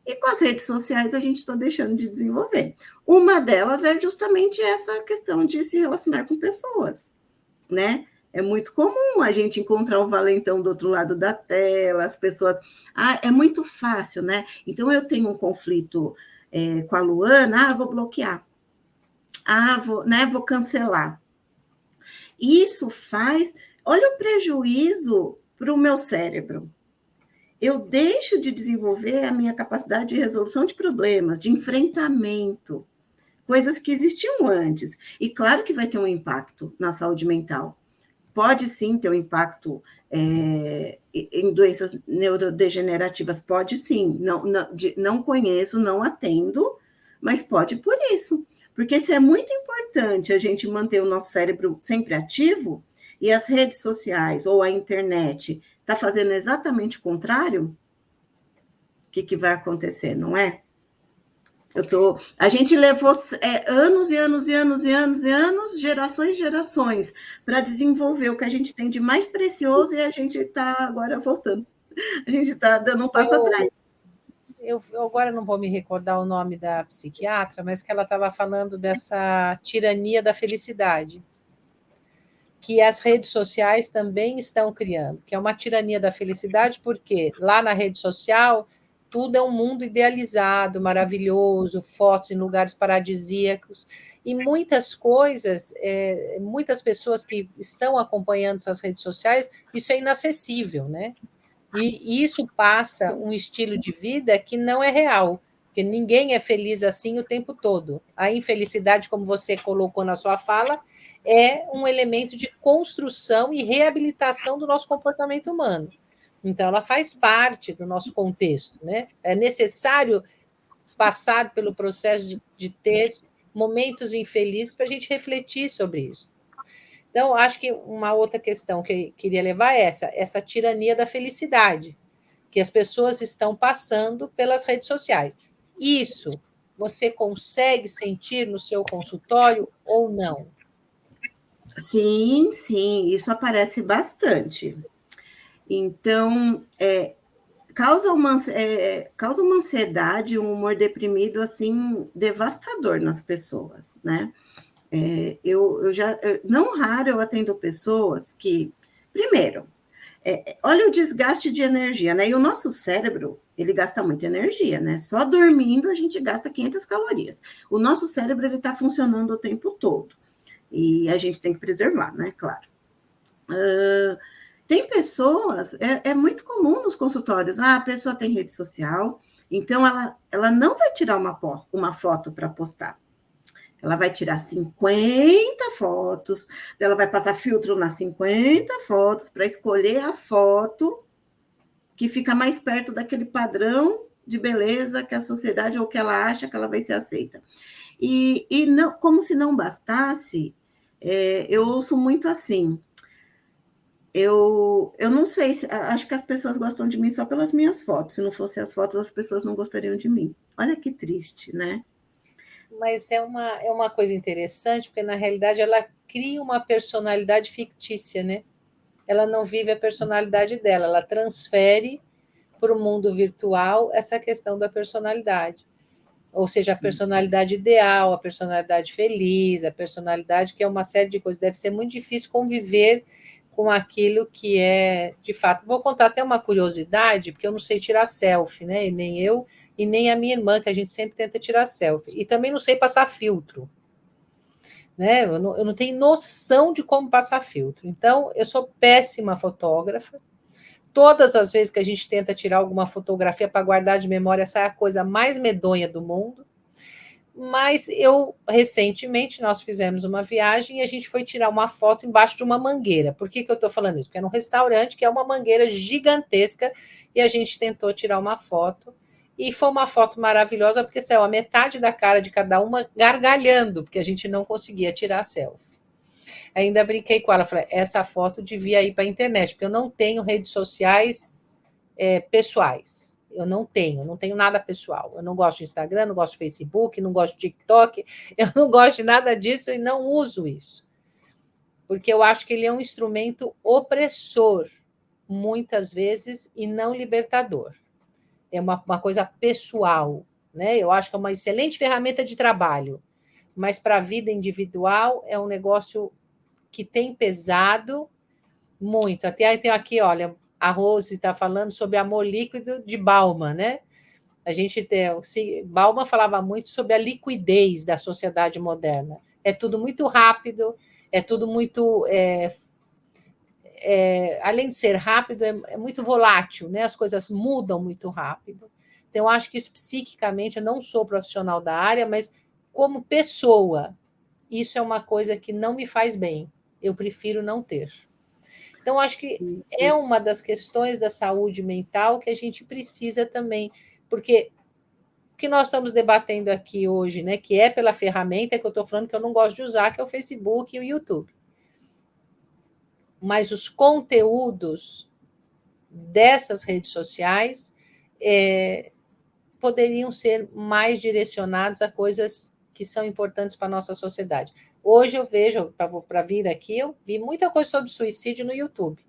e com as redes sociais a gente está deixando de desenvolver. Uma delas é justamente essa questão de se relacionar com pessoas, né? É muito comum a gente encontrar o valentão do outro lado da tela, as pessoas... é muito fácil, né? Então, eu tenho um conflito com a Luana, vou bloquear. Vou cancelar. Isso faz... Olha o prejuízo para o meu cérebro. Eu deixo de desenvolver a minha capacidade de resolução de problemas, de enfrentamento, coisas que existiam antes. E claro que vai ter um impacto na saúde mental. Pode sim ter um impacto em doenças neurodegenerativas, pode sim. Não conheço, não atendo, mas pode por isso. Porque se é muito importante a gente manter o nosso cérebro sempre ativo, e as redes sociais ou a internet está fazendo exatamente o contrário, o que vai acontecer, não é? A gente levou anos e anos e anos e anos e anos, gerações e gerações, para desenvolver o que a gente tem de mais precioso e a gente está agora voltando. A gente está dando um passo atrás. Eu agora não vou me recordar o nome da psiquiatra, mas que ela estava falando dessa tirania da felicidade, que as redes sociais também estão criando, que é uma tirania da felicidade, porque lá na rede social tudo é um mundo idealizado, maravilhoso, fotos em lugares paradisíacos, e muitas coisas, muitas pessoas que estão acompanhando essas redes sociais, isso é inacessível, né? E isso passa um estilo de vida que não é real, porque ninguém é feliz assim o tempo todo. A infelicidade, como você colocou na sua fala, é um elemento de construção e reabilitação do nosso comportamento humano. Então, ela faz parte do nosso contexto, né? É necessário passar pelo processo de ter momentos infelizes para a gente refletir sobre isso. Então, acho que uma outra questão que eu queria levar é essa tirania da felicidade, que as pessoas estão passando pelas redes sociais. Isso você consegue sentir no seu consultório ou não? Sim, sim, isso aparece bastante. Então, causa uma ansiedade, um humor deprimido, assim, devastador nas pessoas, né? Não raro eu atendo pessoas que, primeiro, olha o desgaste de energia, né? E o nosso cérebro, ele gasta muita energia, né? Só dormindo a gente gasta 500 calorias. O nosso cérebro, ele está funcionando o tempo todo. E a gente tem que preservar, né? Claro. Tem pessoas, é muito comum nos consultórios, a pessoa tem rede social, então ela não vai tirar uma foto para postar. Ela vai tirar 50 fotos, ela vai passar filtro nas 50 fotos para escolher a foto que fica mais perto daquele padrão de beleza que a sociedade ou que ela acha que ela vai ser aceita. E não, como se não bastasse, eu ouço muito assim. Eu não sei, acho que as pessoas gostam de mim só pelas minhas fotos. Se não fossem as fotos, as pessoas não gostariam de mim. Olha que triste, né? Mas é uma coisa interessante, porque na realidade ela cria uma personalidade fictícia, né? Ela não vive a personalidade dela, ela transfere para o mundo virtual essa questão da personalidade. Ou seja, a personalidade ideal, a personalidade feliz, a personalidade que é uma série de coisas. Deve ser muito difícil conviver com aquilo que é de fato. Vou contar até uma curiosidade, porque eu não sei tirar selfie, né? E nem eu, e nem a minha irmã, que a gente sempre tenta tirar selfie. E também não sei passar filtro. Né? Eu não tenho noção de como passar filtro. Então, eu sou péssima fotógrafa. Todas as vezes que a gente tenta tirar alguma fotografia para guardar de memória, sai a coisa mais medonha do mundo. Mas recentemente, nós fizemos uma viagem e a gente foi tirar uma foto embaixo de uma mangueira. Por que eu estou falando isso? Porque era um restaurante que é uma mangueira gigantesca e a gente tentou tirar uma foto. E foi uma foto maravilhosa, porque saiu a metade da cara de cada uma gargalhando, porque a gente não conseguia tirar a selfie. Ainda brinquei com ela, falei, essa foto devia ir para a internet, porque eu não tenho redes sociais pessoais. Eu não tenho nada pessoal. Eu não gosto de Instagram, não gosto de Facebook, não gosto de TikTok, eu não gosto de nada disso e não uso isso. Porque eu acho que ele é um instrumento opressor, muitas vezes, e não libertador. É uma coisa pessoal, né? Eu acho que é uma excelente ferramenta de trabalho, mas para a vida individual é um negócio que tem pesado muito. Até tem aqui, olha, a Rose está falando sobre amor líquido de Bauman, né? A gente tem, Bauman falava muito sobre a liquidez da sociedade moderna. É tudo muito rápido, é tudo muito. Além de ser rápido, é muito volátil, né? As coisas mudam muito rápido. Então, eu acho que isso psiquicamente, eu não sou profissional da área, mas como pessoa, isso é uma coisa que não me faz bem. Eu prefiro não ter. Então, acho que é uma das questões da saúde mental que a gente precisa também, porque o que nós estamos debatendo aqui hoje, né, que é pela ferramenta que eu estou falando que eu não gosto de usar, que é o Facebook e o YouTube. Mas os conteúdos dessas redes sociais, poderiam ser mais direcionados a coisas que são importantes para a nossa sociedade. Hoje eu vejo, para vir aqui, eu vi muita coisa sobre suicídio no YouTube.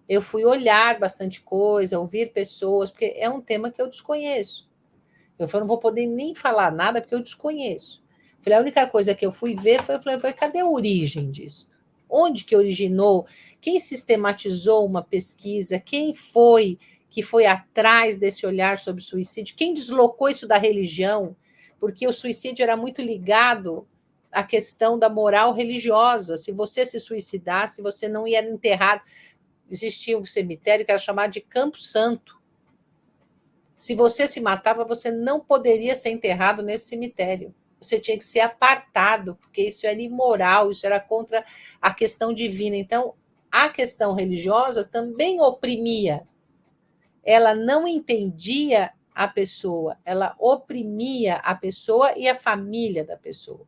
Eu fui olhar bastante coisa, ouvir pessoas, porque é um tema que eu desconheço. Eu falei, não vou poder nem falar nada porque eu desconheço. Falei, a única coisa que eu fui ver foi, eu falei, cadê a origem disso? Onde que originou? Quem sistematizou uma pesquisa? Quem foi que foi atrás desse olhar sobre o suicídio? Quem deslocou isso da religião? Porque o suicídio era muito ligado à questão da moral religiosa. Se você se suicidasse, você não ia enterrado. Existia um cemitério que era chamado de Campo Santo. Se você se matava, você não poderia ser enterrado nesse cemitério. Você tinha que ser apartado, porque isso era imoral, isso era contra a questão divina. Então, a questão religiosa também oprimia. Ela não entendia a pessoa, ela oprimia a pessoa e a família da pessoa.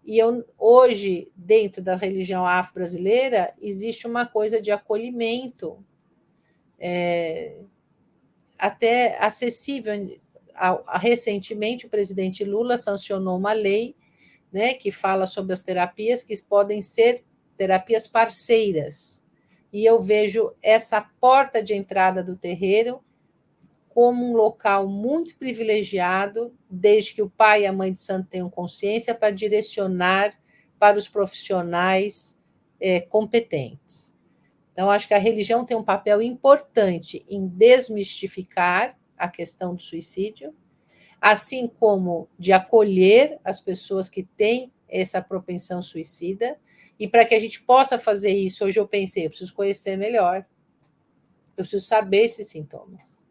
E hoje, dentro da religião afro-brasileira, existe uma coisa de acolhimento, até acessível. Recentemente, o presidente Lula sancionou uma lei, né, que fala sobre as terapias que podem ser terapias parceiras. E eu vejo essa porta de entrada do terreiro como um local muito privilegiado, desde que o pai e a mãe de santo tenham consciência, para direcionar para os profissionais competentes. Então, acho que a religião tem um papel importante em desmistificar a questão do suicídio, assim como de acolher as pessoas que têm essa propensão suicida, e para que a gente possa fazer isso, hoje eu pensei, eu preciso conhecer melhor, eu preciso saber esses sintomas.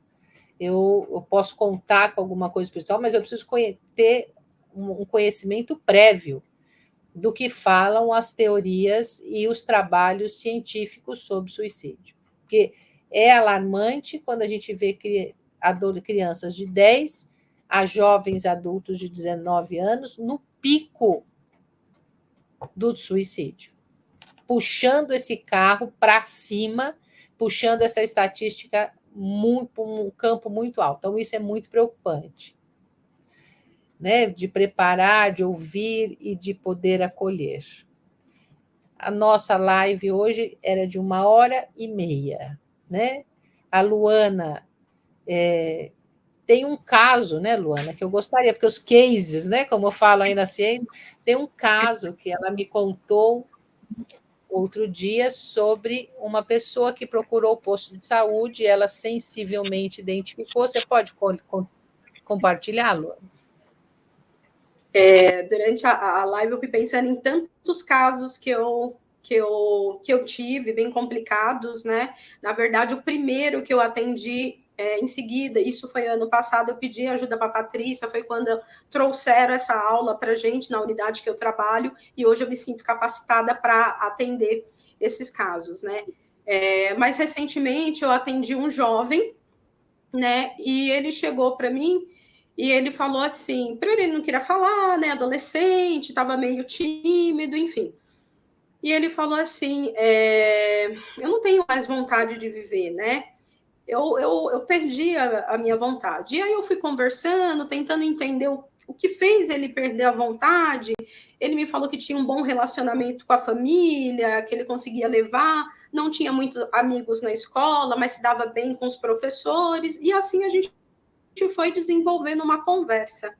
Eu posso contar com alguma coisa espiritual, mas eu preciso ter um conhecimento prévio do que falam as teorias e os trabalhos científicos sobre suicídio. Porque é alarmante quando a gente vê crianças de 10 a jovens adultos de 19 anos no pico do suicídio, puxando esse carro para cima, puxando essa estatística para um campo muito alto. Então, isso é muito preocupante. Né, de preparar, de ouvir e de poder acolher. A nossa live hoje era de 1h30, né? A Luana tem um caso, né, Luana, que eu gostaria, porque os cases, né, como eu falo aí na ciência, tem um caso que ela me contou outro dia sobre uma pessoa que procurou o posto de saúde, ela sensivelmente identificou. Você pode compartilhar, Luana? Durante a live eu fui pensando em tantos casos que eu tive, bem complicados, né? Na verdade, o primeiro que eu atendi em seguida, isso foi ano passado, eu pedi ajuda para a Patrícia, foi quando trouxeram essa aula para a gente na unidade que eu trabalho, e hoje eu me sinto capacitada para atender esses casos, né? Mais recentemente, eu atendi um jovem, né? E ele chegou para mim e ele falou assim, primeiro ele não queria falar, né, adolescente, estava meio tímido, enfim. E ele falou assim, eu não tenho mais vontade de viver, né? Eu perdi a minha vontade. E aí eu fui conversando, tentando entender o que fez ele perder a vontade. Ele me falou que tinha um bom relacionamento com a família, que ele conseguia levar, não tinha muitos amigos na escola, mas se dava bem com os professores, e assim a gente foi desenvolvendo uma conversa.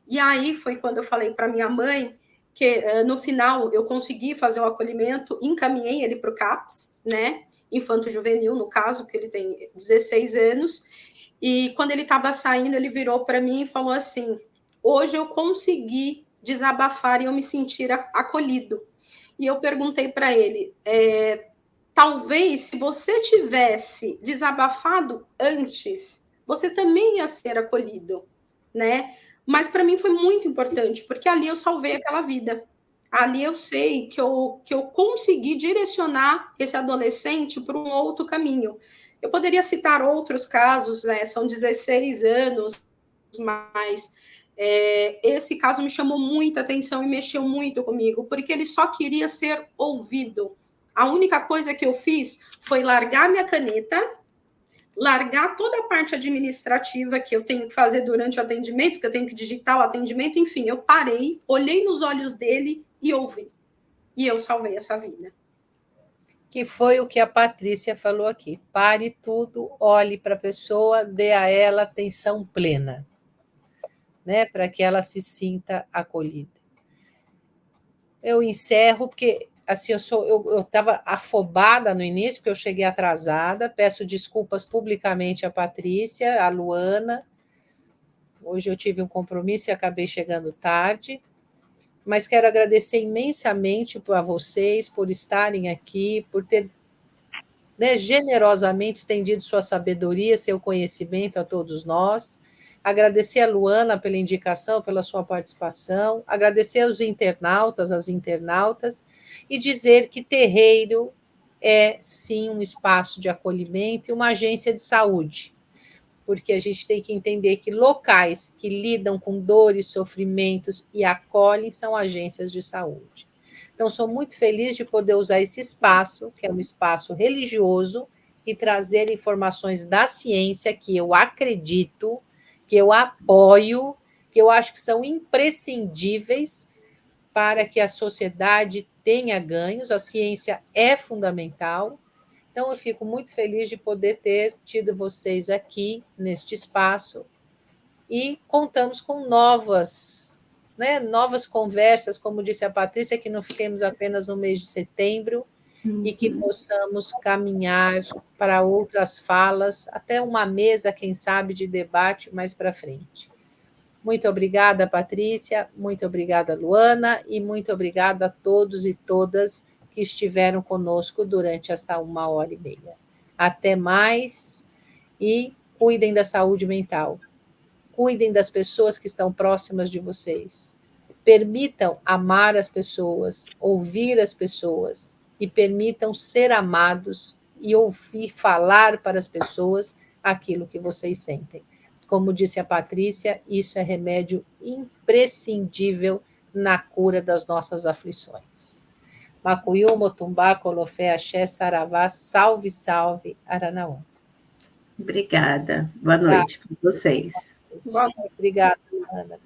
E aí foi quando eu falei para minha mãe que no final eu consegui fazer o acolhimento, encaminhei ele para o CAPS, né? Infanto-juvenil, no caso, que ele tem 16 anos. E quando ele estava saindo, ele virou para mim e falou assim: hoje eu consegui desabafar e eu me sentir acolhido. E eu perguntei para ele: talvez se você tivesse desabafado antes, você também ia ser acolhido, né? Mas para mim foi muito importante, porque ali eu salvei aquela vida. Ali eu sei que eu consegui direcionar esse adolescente para um outro caminho. Eu poderia citar outros casos, né? São 16 anos, mas esse caso me chamou muita atenção e mexeu muito comigo, porque ele só queria ser ouvido. A única coisa que eu fiz foi largar minha caneta, largar toda a parte administrativa que eu tenho que fazer durante o atendimento, que eu tenho que digitar o atendimento, enfim, eu parei, olhei nos olhos dele e ouvi. E eu salvei essa vida. Que foi o que a Patrícia falou aqui. Pare tudo, olhe para a pessoa, dê a ela atenção plena, né, para que ela se sinta acolhida. Eu encerro, porque assim, eu estava afobada no início, porque eu cheguei atrasada. Peço desculpas publicamente à Patrícia, à Luana. Hoje eu tive um compromisso e acabei chegando tarde. Mas quero agradecer imensamente a vocês por estarem aqui, por ter, né, generosamente estendido sua sabedoria, seu conhecimento a todos nós. Agradecer a Luana pela indicação, pela sua participação, agradecer aos internautas, às internautas, e dizer que Terreiro é, sim, um espaço de acolhimento e uma agência de saúde, porque a gente tem que entender que locais que lidam com dores, sofrimentos e acolhem são agências de saúde. Então, sou muito feliz de poder usar esse espaço, que é um espaço religioso, e trazer informações da ciência que eu acredito, que eu apoio, que eu acho que são imprescindíveis para que a sociedade tenha ganhos. A ciência é fundamental. Então, eu fico muito feliz de poder ter tido vocês aqui neste espaço e contamos com novas, né, novas conversas, como disse a Patrícia, que não fiquemos apenas no mês de setembro e que possamos caminhar para outras falas, até uma mesa, quem sabe, de debate mais para frente. Muito obrigada, Patrícia, muito obrigada, Luana, e muito obrigada a todos e todas que estiveram conosco durante esta 1h30. Até mais e cuidem da saúde mental. Cuidem das pessoas que estão próximas de vocês. Permitam amar as pessoas, ouvir as pessoas e permitam ser amados e ouvir falar para as pessoas aquilo que vocês sentem. Como disse a Patrícia, isso é remédio imprescindível na cura das nossas aflições. Macuyu, Motumbá, Colofé, Axé, Saravá, salve, salve, Aranaú. Obrigada. Boa noite para vocês. Boa noite. Obrigada, Ana.